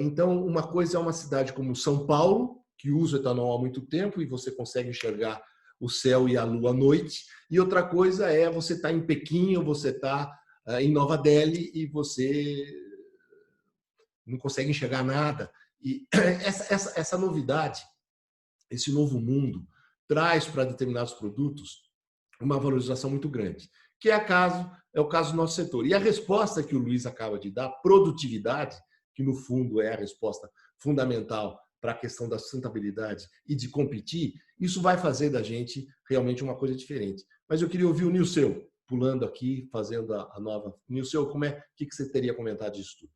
Então, uma coisa é uma cidade como São Paulo, que usa etanol há muito tempo e você consegue enxergar o céu e a lua à noite, e outra coisa é você estar em Pequim ou você estar em Nova Delhi e você não consegue enxergar nada. E essa novidade, esse novo mundo, traz para determinados produtos uma valorização muito grande, que é o caso do nosso setor. E a resposta que o Luiz acaba de dar, produtividade, que no fundo é a resposta fundamental para a questão da sustentabilidade e de competir, isso vai fazer da gente realmente uma coisa diferente. Mas eu queria ouvir o Nilceu, pulando aqui, fazendo a nova. Nilceu, o que você teria a comentar disso tudo?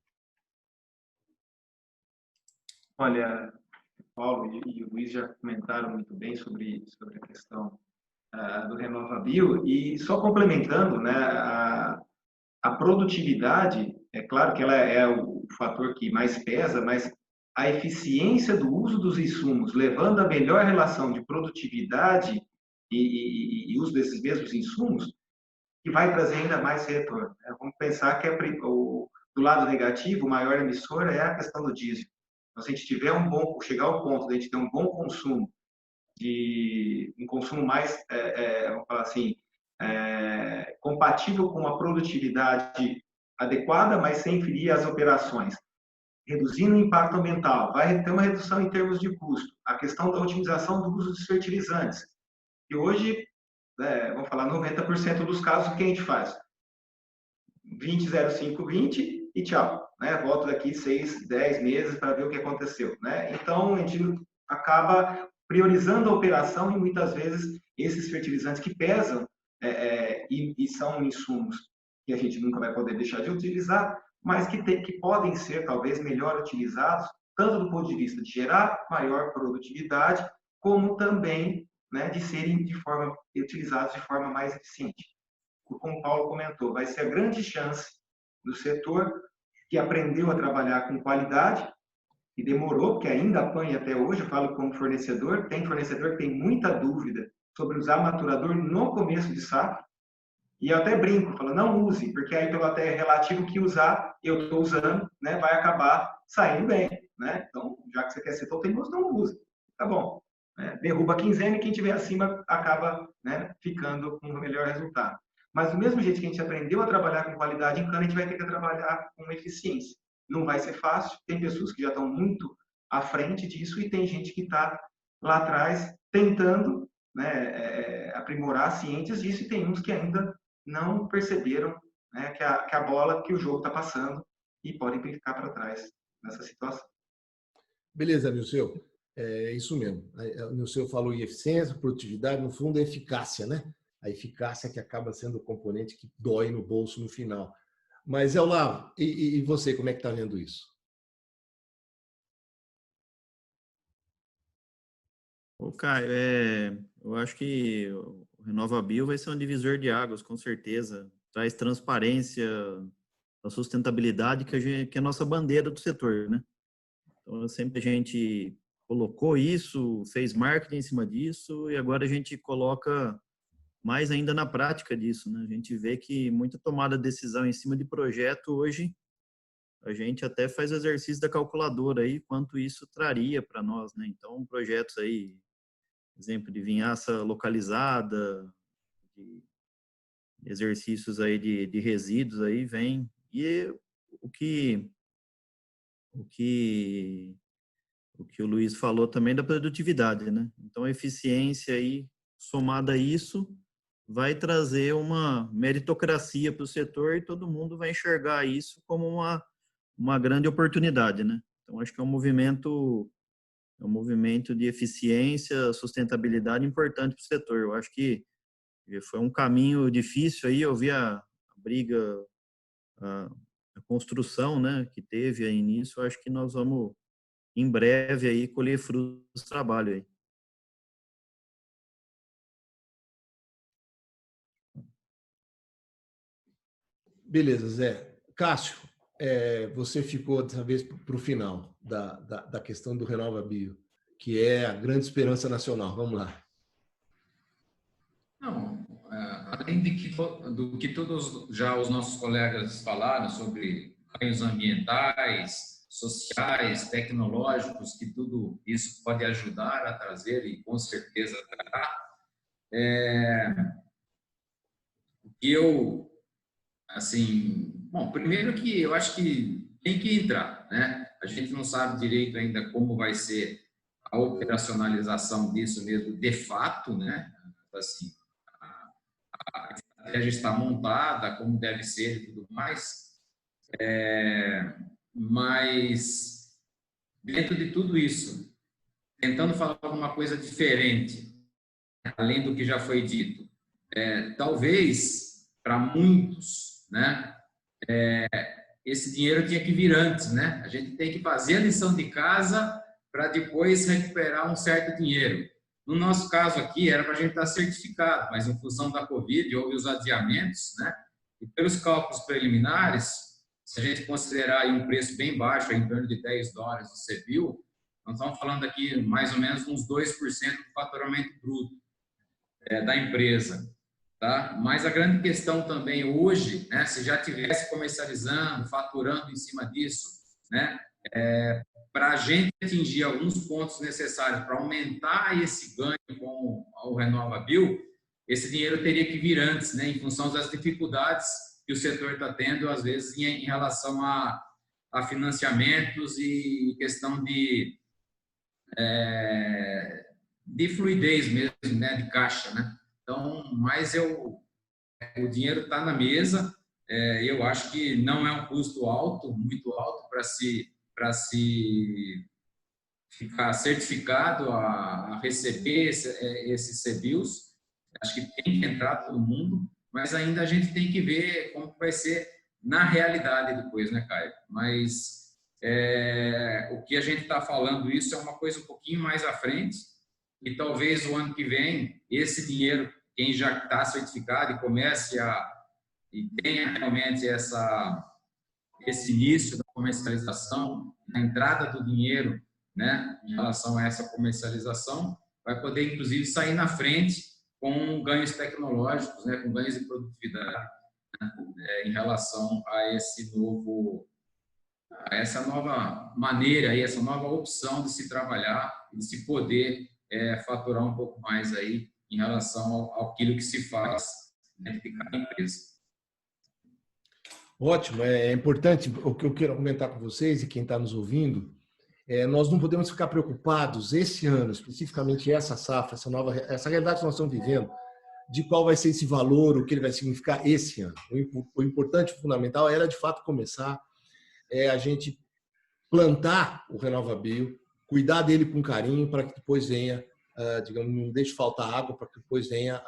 Olha, Paulo e o Luiz já comentaram muito bem sobre a questão do RenovaBio, e só complementando, né, a produtividade, é claro que ela é o fator que mais pesa, mas a eficiência do uso dos insumos, levando a melhor relação de produtividade e uso desses mesmos insumos, que vai trazer ainda mais retorno. Vamos pensar que do lado negativo, o maior emissor é a questão do diesel. Então, se a gente tiver chegar ao ponto de a gente ter um bom consumo, um consumo mais, vamos falar assim, compatível com a produtividade adequada, mas sem ferir as operações, reduzindo o impacto ambiental, vai ter uma redução em termos de custo. A questão da otimização do uso dos fertilizantes, que hoje, vamos falar, 90% dos casos, o que a gente faz? 20, 05, 20 e tchau. Volto daqui 6, 10 meses para ver o que aconteceu. Então, a gente acaba priorizando a operação e muitas vezes esses fertilizantes que pesam e são insumos que a gente nunca vai poder deixar de utilizar, mas que podem ser talvez melhor utilizados, tanto do ponto de vista de gerar maior produtividade, como também de serem utilizados de forma mais eficiente. Como o Paulo comentou, vai ser a grande chance do setor que aprendeu a trabalhar com qualidade, e demorou, porque ainda apanha até hoje, eu falo como fornecedor, tem fornecedor que tem muita dúvida sobre usar maturador no começo de safra, e eu até brinco, falo, não use, porque aí pelo até relativo que usar, eu estou usando, vai acabar saindo bem. Então, já que você quer ser tão teimoso, não use. Tá bom. Derruba a quinzena e quem tiver acima acaba ficando com o melhor resultado. Mas do mesmo jeito que a gente aprendeu a trabalhar com qualidade em cana, a gente vai ter que trabalhar com eficiência. Não vai ser fácil, tem pessoas que já estão muito à frente disso e tem gente que está lá atrás tentando aprimorar ciências disso, e tem uns que ainda não perceberam que o jogo está passando e podem ficar para trás nessa situação. Beleza, Nilceu. É isso mesmo. O Nilceu falou em eficiência, produtividade, no fundo é eficácia, né? A eficácia que acaba sendo o componente que dói no bolso no final. Mas, Olavo, e você, como é que está vendo isso? Caio, eu acho que o RenovaBio vai ser um divisor de águas, com certeza. Traz transparência, a sustentabilidade, que é a nossa bandeira do setor, né? Então, sempre a gente colocou isso, fez marketing em cima disso, e agora a gente coloca mais ainda na prática disso, né? A gente vê que muita tomada de decisão em cima de projeto hoje, a gente até faz o exercício da calculadora aí, quanto isso traria para nós, né? Então, projetos aí, exemplo de vinhaça localizada, de exercícios aí de resíduos aí vem. E o que o Luiz falou também da produtividade, né? Então, a eficiência aí, somada a isso, vai trazer uma meritocracia para o setor e todo mundo vai enxergar isso como uma grande oportunidade, né? Então, acho que é um movimento de eficiência, sustentabilidade importante para o setor. Eu acho que foi um caminho difícil aí, eu vi a briga, a construção, né, que teve aí nisso. Eu acho que nós vamos, em breve, aí, colher frutos do trabalho aí. Beleza, Zé. Cássio, você ficou dessa vez para o final da questão do RenovaBio, que é a grande esperança nacional. Vamos lá. Não, além do que todos já os nossos colegas falaram sobre ganhos ambientais, sociais, tecnológicos, que tudo isso pode ajudar a trazer e com certeza trará, bom, primeiro que eu acho que tem que entrar, né? A gente não sabe direito ainda como vai ser a operacionalização disso mesmo de fato, né? Assim, estratégia está montada, como deve ser e tudo mais, mas dentro de tudo isso, tentando falar alguma coisa diferente, além do que já foi dito, talvez para muitos, né, esse dinheiro tinha que vir antes, né? A gente tem que fazer a lição de casa para depois recuperar um certo dinheiro. No nosso caso aqui, era para a gente estar certificado, mas em função da Covid, houve os adiamentos, né? E pelos cálculos preliminares, se a gente considerar aí um preço bem baixo, em torno de $10 o CBIO, nós estamos falando aqui mais ou menos uns 2% do faturamento bruto da empresa. Tá? Mas a grande questão também hoje, né, se já tivesse comercializando, faturando em cima disso, né, para a gente atingir alguns pontos necessários para aumentar esse ganho com o RenovaBio, esse dinheiro teria que vir antes, né, em função das dificuldades que o setor está tendo, às vezes, em relação a financiamentos e questão de fluidez mesmo, né, de caixa, né? Então, mas o dinheiro está na mesa, eu acho que não é um custo alto, muito alto, para se ficar certificado a receber esses CBIOS. Acho que tem que entrar todo mundo, mas ainda a gente tem que ver como vai ser na realidade depois, né, Caio? Mas o que a gente está falando, isso é uma coisa um pouquinho mais à frente, e talvez o ano que vem, esse dinheiro, quem já está certificado e comece e tenha realmente esse início da comercialização, a entrada do dinheiro, né, em relação a essa comercialização, vai poder, inclusive, sair na frente com ganhos tecnológicos, né, com ganhos de produtividade, né, em relação a essa nova maneira, essa nova opção de se trabalhar e de se poder faturar um pouco mais aí em relação àquilo que se faz dentro de cada empresa. Ótimo, é importante o que eu quero comentar com vocês e quem está nos ouvindo. Nós não podemos ficar preocupados esse ano, especificamente essa safra, essa realidade que nós estamos vivendo, de qual vai ser esse valor, o que ele vai significar esse ano. O importante, o fundamental, era de fato começar a gente plantar o RenovaBio, cuidar dele com carinho para que depois venha, digamos, não deixe faltar água, para que depois venha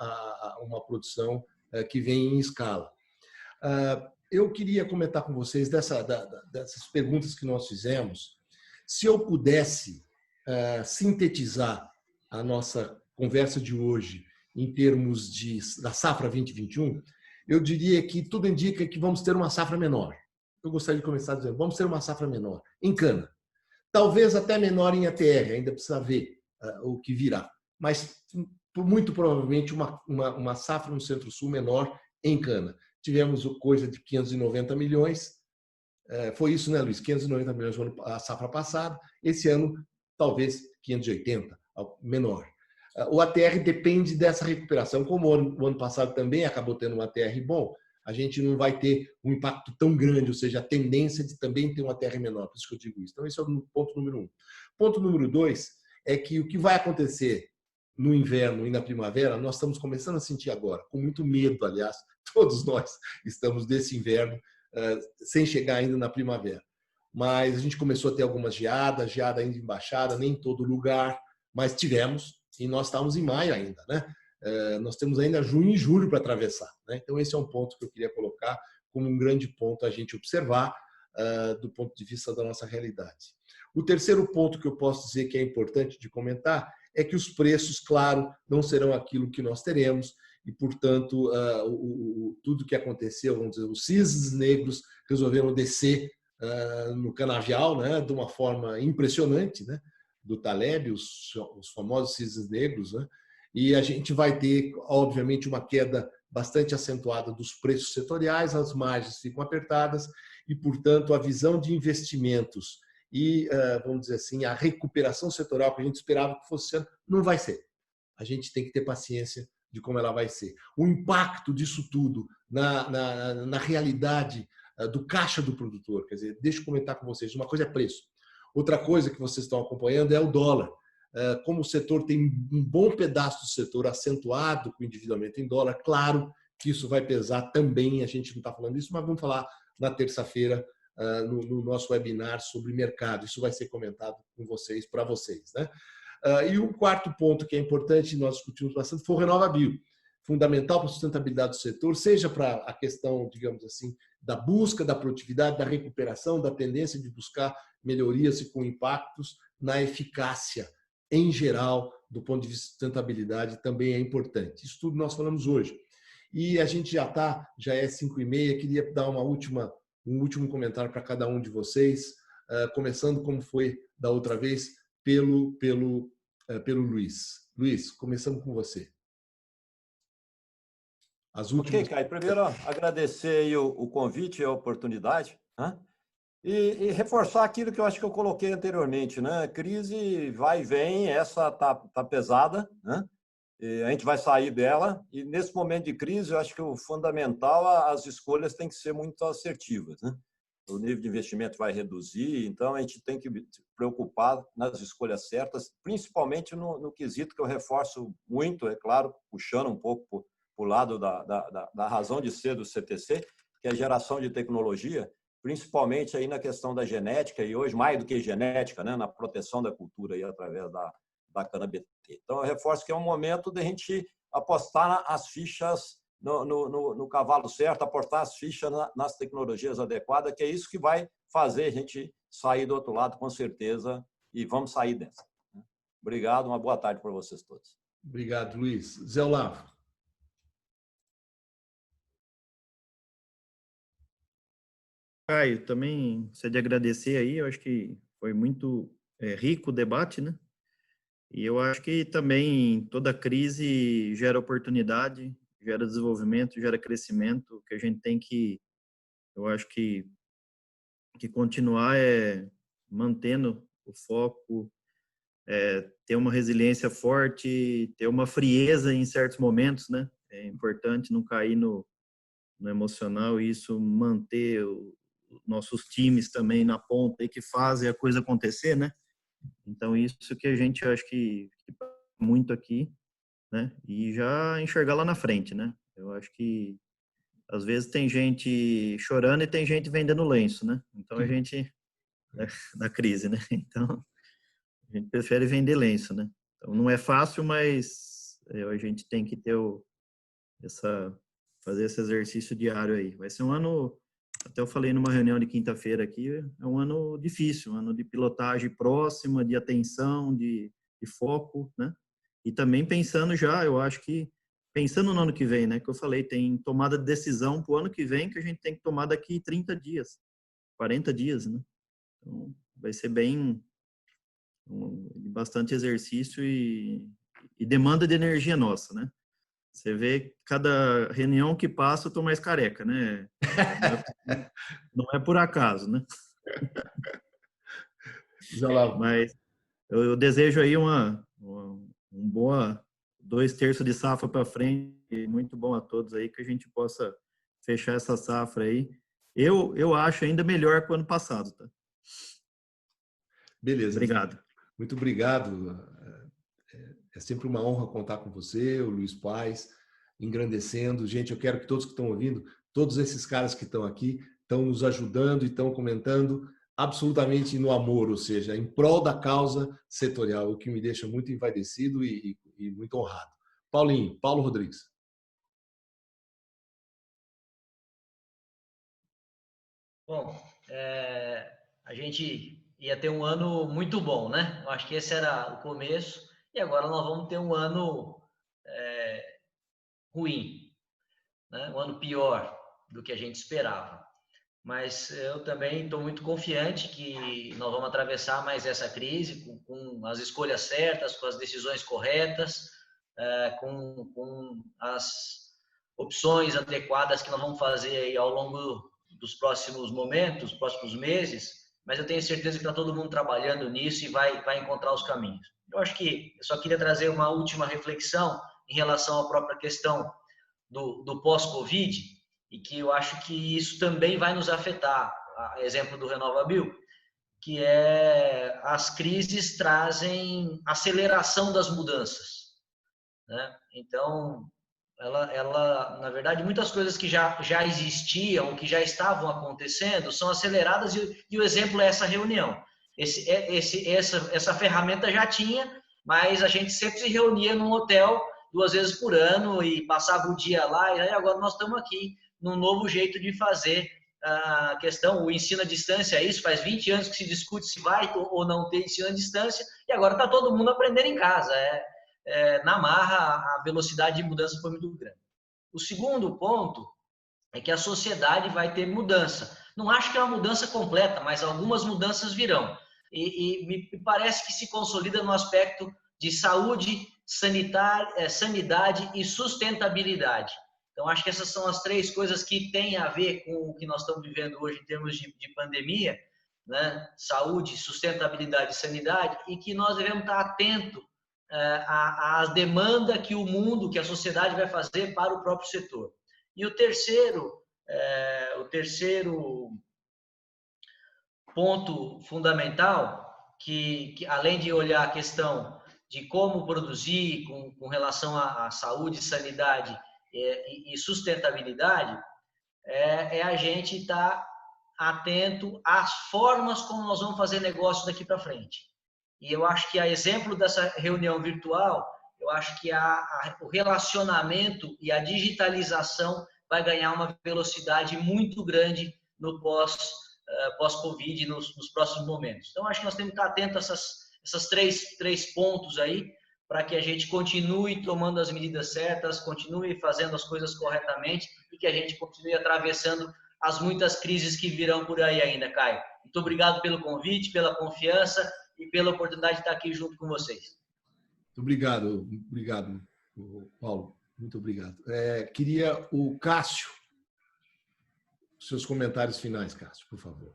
uma produção que venha em escala. Eu queria comentar com vocês dessas perguntas que nós fizemos. Se eu pudesse sintetizar a nossa conversa de hoje em termos da safra 2021, eu diria que tudo indica que vamos ter uma safra menor. Eu gostaria de começar dizendo, vamos ter uma safra menor em cana. Talvez até menor em ATR, ainda precisa ver o que virá. Mas muito provavelmente uma safra no Centro-Sul menor em cana. Tivemos coisa de 590 milhões. Foi isso, né, Luiz? 590 milhões a safra passada. Esse ano, talvez 580, menor. O ATR depende dessa recuperação. Como o ano passado também acabou tendo um ATR bom, a gente não vai ter um impacto tão grande, ou seja, a tendência de também ter um ATR menor. Por isso que eu digo isso. Então, esse é o ponto número 1. Ponto número 2 é que o que vai acontecer no inverno e na primavera, nós estamos começando a sentir agora, com muito medo, aliás, todos nós estamos desse inverno, sem chegar ainda na primavera. Mas a gente começou a ter algumas geada ainda em baixada, nem em todo lugar, mas tivemos, e nós estamos em maio ainda, né? Nós temos ainda junho e julho para atravessar, né? Então, esse é um ponto que eu queria colocar como um grande ponto a gente observar do ponto de vista da nossa realidade. O terceiro ponto que eu posso dizer que é importante de comentar é que os preços, claro, não serão aquilo que nós teremos e, portanto, tudo que aconteceu, vamos dizer, os cisnes negros resolveram descer no canavial, né, de uma forma impressionante, né, do Taleb, os famosos cisnes negros, né, e a gente vai ter, obviamente, uma queda bastante acentuada dos preços setoriais, as margens ficam apertadas e, portanto, a visão de investimentos e, vamos dizer assim, a recuperação setorial que a gente esperava que fosse sendo, não vai ser. A gente tem que ter paciência de como ela vai ser. O impacto disso tudo na realidade do caixa do produtor, quer dizer, deixa eu comentar com vocês, uma coisa é preço, outra coisa que vocês estão acompanhando é o dólar. Como o setor tem um bom pedaço do setor acentuado com o endividamento em dólar, claro que isso vai pesar também. A gente não está falando isso, mas vamos falar na terça-feira no nosso webinar sobre mercado. Isso vai ser comentado com vocês, para vocês, né? E o quarto ponto que é importante, nós discutimos bastante, foi o RenovaBio. Fundamental para a sustentabilidade do setor, seja para a questão, digamos assim, da busca da produtividade, da recuperação, da tendência de buscar melhorias e com impactos na eficácia em geral, do ponto de vista de sustentabilidade, também é importante. Isso tudo nós falamos hoje. E a gente já é 5h30, queria dar um último comentário para cada um de vocês, começando como foi da outra vez, pelo Luiz. Luiz, começando com você. As últimas... Ok, Caio. Primeiro, agradecer aí o convite e a oportunidade, né? E reforçar aquilo que eu acho que eu coloquei anteriormente, né? Crise vai e vem, essa tá pesada, né? E a gente vai sair dela, e nesse momento de crise, eu acho que o fundamental, as escolhas têm que ser muito assertivas, né? O nível de investimento vai reduzir, então a gente tem que se preocupar nas escolhas certas, principalmente no quesito que eu reforço muito, é claro, puxando um pouco para o lado da razão de ser do CTC, que é a geração de tecnologia, principalmente aí na questão da genética, e hoje mais do que genética, né, na proteção da cultura aí através da cana-BT. Então, eu reforço que é um momento de a gente apostar as fichas no cavalo certo, apostar as fichas nas tecnologias adequadas, que é isso que vai fazer a gente sair do outro lado, com certeza, e vamos sair dessa. Obrigado, uma boa tarde para vocês todos. Obrigado, Luiz. Zé Olavo. Caio, também gostaria de agradecer aí, eu acho que foi muito rico o debate, né? E eu acho que também toda crise gera oportunidade, gera desenvolvimento, gera crescimento, que a gente tem que, eu acho que continuar mantendo o foco, ter uma resiliência forte, ter uma frieza em certos momentos, né? É importante não cair no emocional e isso manter nossos times também na ponta e que fazem a coisa acontecer, né? Então, isso que a gente, eu acho que muito aqui, né? E já enxergar lá na frente, né? Eu acho que, às vezes, tem gente chorando e tem gente vendendo lenço, né? Então, a gente, da crise, né? Então, a gente prefere vender lenço, né? Então, não é fácil, mas a gente tem que ter fazer esse exercício diário aí. Vai ser um ano, até eu falei numa reunião de quinta-feira aqui, é um ano difícil, um ano de pilotagem próxima, de atenção, de foco, né? E também pensando já, eu acho que, pensando no ano que vem, né? Que eu falei, tem tomada de decisão para o ano que vem que a gente tem que tomar daqui 30 dias, 40 dias, né? Então, vai ser bastante exercício e demanda de energia nossa, né? Você vê, cada reunião que passa, eu estou mais careca, né? Não é por acaso, né? Mas eu desejo aí um boa 2/3 de safra para frente, muito bom a todos aí, que a gente possa fechar essa safra aí. Eu acho ainda melhor que o ano passado, tá? Beleza. Obrigado. Muito obrigado. É sempre uma honra contar com você, o Luiz Paes, engrandecendo. Gente, eu quero que todos que estão ouvindo, todos esses caras que estão aqui, estão nos ajudando e estão comentando absolutamente no amor, ou seja, em prol da causa setorial, o que me deixa muito envaidecido e muito honrado. Paulo Rodrigues. Bom, a gente ia ter um ano muito bom, né? Eu acho que esse era o começo e agora nós vamos ter um ano ruim, né? Um ano pior do que a gente esperava. Mas eu também estou muito confiante que nós vamos atravessar mais essa crise com as escolhas certas, com as decisões corretas, com as opções adequadas que nós vamos fazer aí ao longo dos próximos momentos, próximos meses, mas eu tenho certeza que está todo mundo trabalhando nisso e vai encontrar os caminhos. Eu acho que eu só queria trazer uma última reflexão em relação à própria questão do pós-Covid, e que eu acho que isso também vai nos afetar. Exemplo do RenovaBio, que as crises trazem aceleração das mudanças, né? Então, na verdade, muitas coisas que já existiam, que já estavam acontecendo, são aceleradas e o exemplo é essa reunião. Essa ferramenta já tinha, mas a gente sempre se reunia num hotel 2 vezes por ano e passava o dia lá, e aí agora nós estamos aqui num novo jeito de fazer a questão, o ensino à distância, é isso, faz 20 anos que se discute se vai ou não ter ensino à distância, e agora está todo mundo aprendendo em casa, na marra a velocidade de mudança foi muito grande. O segundo ponto é que a sociedade vai ter mudança. Não acho que é uma mudança completa, mas algumas mudanças virão. E me parece que se consolida no aspecto de saúde, sanidade e sustentabilidade. Então, acho que essas são as 3 coisas que têm a ver com o que nós estamos vivendo hoje em termos de pandemia, né? Saúde, sustentabilidade e sanidade, e que nós devemos estar atentos à demanda que o mundo, que a sociedade vai fazer para o próprio setor. E o terceiro ponto fundamental, que além de olhar a questão de como produzir com relação à saúde, sanidade e sustentabilidade, é a gente estar atento às formas como nós vamos fazer negócio daqui para frente. E eu acho que, a exemplo dessa reunião virtual, eu acho que o relacionamento e a digitalização vai ganhar uma velocidade muito grande no pós-Covid, nos próximos momentos. Então, acho que nós temos que estar atentos a essas três pontos aí, para que a gente continue tomando as medidas certas, continue fazendo as coisas corretamente e que a gente continue atravessando as muitas crises que virão por aí ainda, Caio. Muito obrigado pelo convite, pela confiança e pela oportunidade de estar aqui junto com vocês. Muito obrigado, Paulo. Muito obrigado. Queria o Cássio, seus comentários finais, Cássio, por favor.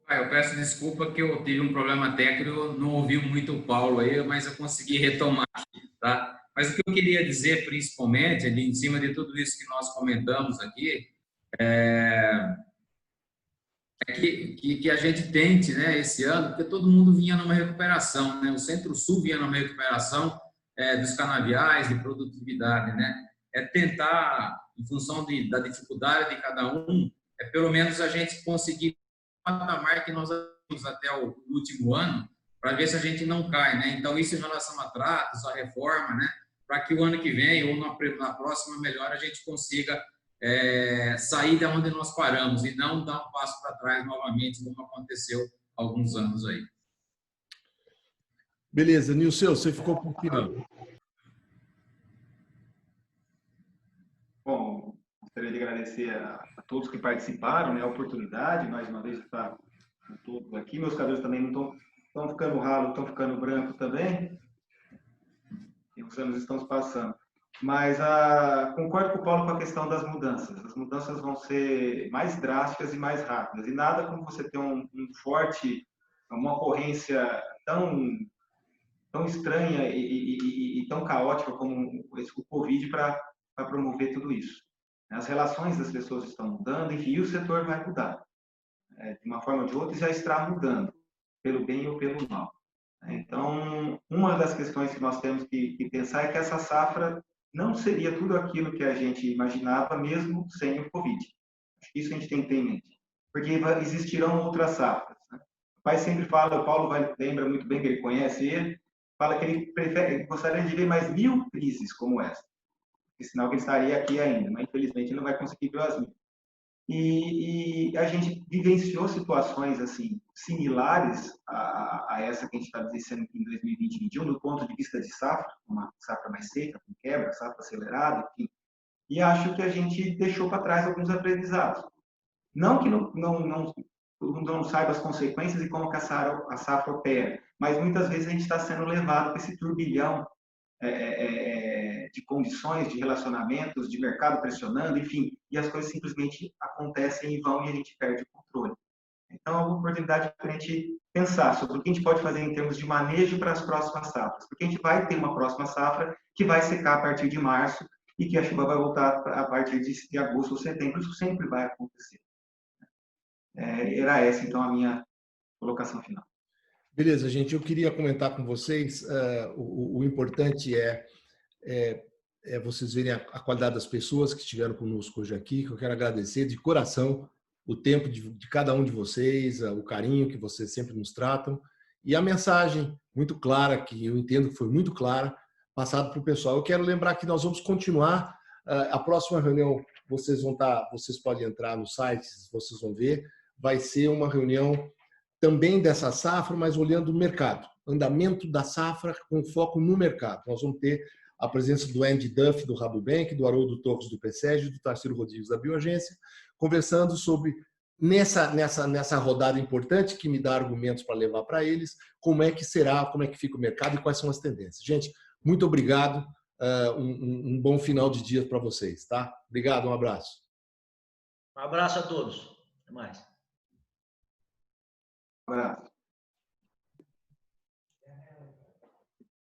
Eu peço desculpa que eu tive um problema técnico, eu não ouvi muito o Paulo aí, mas eu consegui retomar aqui, tá? Mas o que eu queria dizer, principalmente, em cima de tudo isso que nós comentamos aqui, que a gente tente, né, esse ano, porque todo mundo vinha numa recuperação, né? O Centro-Sul vinha numa recuperação dos canaviais, de produtividade, né? Tentar, em função da dificuldade de cada um, pelo menos a gente conseguir patamar que nós temos até o último ano, para ver se a gente não cai, né? Então, isso em relação a tratos, a reforma, né? Para que o ano que vem ou na próxima melhor a gente consiga sair de onde nós paramos e não dar um passo para trás novamente, como aconteceu há alguns anos aí. Beleza, Nilson, você ficou por final. Bom, gostaria de agradecer a todos que participaram, né, a oportunidade, mais uma vez, de estar com todos aqui. Meus cabelos também não estão ficando ralo, estão ficando branco também. E os anos estão se passando. Mas concordo com o Paulo com a questão das mudanças. As mudanças vão ser mais drásticas e mais rápidas. E nada como você ter uma ocorrência tão estranha e tão caótica como o Covid para promover tudo isso. As relações das pessoas estão mudando, enfim, e o setor vai mudar. De uma forma ou de outra, já está mudando, pelo bem ou pelo mal. Então, uma das questões que nós temos que pensar é que essa safra não seria tudo aquilo que a gente imaginava, mesmo sem o Covid. Acho que isso a gente tem que ter em mente. Porque existirão outras safras. Né? O pai sempre fala, o Paulo lembra muito bem que ele conhece ele, fala que ele gostaria de ver mais 1000 crises como essa. Porque senão ele estaria aqui ainda, mas infelizmente ele não vai conseguir ver as 1000. E a gente vivenciou situações assim similares a essa que a gente está vivenciando em 2020 e 2021, do ponto de vista de safra, uma safra mais seca, com quebra, safra acelerada, enfim. E acho que a gente deixou para trás alguns aprendizados. Não que todo mundo não saiba as consequências e como que a safra opera, mas muitas vezes a gente está sendo levado para esse turbilhão de condições, de relacionamentos, de mercado pressionando, enfim, e as coisas simplesmente acontecem e vão e a gente perde o controle. Então, é uma oportunidade para a gente pensar sobre o que a gente pode fazer em termos de manejo para as próximas safras, porque a gente vai ter uma próxima safra que vai secar a partir de março e que a chuva vai voltar a partir de agosto ou setembro, isso sempre vai acontecer. Era essa, então, a minha colocação final. Beleza, gente. Eu queria comentar com vocês, o importante vocês verem a qualidade das pessoas que estiveram conosco hoje aqui, que eu quero agradecer de coração o tempo de cada um de vocês, o carinho que vocês sempre nos tratam e a mensagem muito clara, que eu entendo que foi muito clara, passada para o pessoal. Eu quero lembrar que nós vamos continuar. A próxima reunião, vocês podem entrar no site, vocês vão ver, vai ser uma reunião também dessa safra, mas olhando o mercado, andamento da safra com foco no mercado. Nós vamos ter a presença do Andy Duff, do Rabobank, do Haroldo Torres, do PSEG, do Tarcísio Rodrigues, da Bioagência, conversando sobre, nessa rodada importante, que me dá argumentos para levar para eles, como é que será, como é que fica o mercado e quais são as tendências. Gente, muito obrigado. Um bom final de dia para vocês, tá? Obrigado, um abraço. Um abraço a todos. Até mais. Um abraço.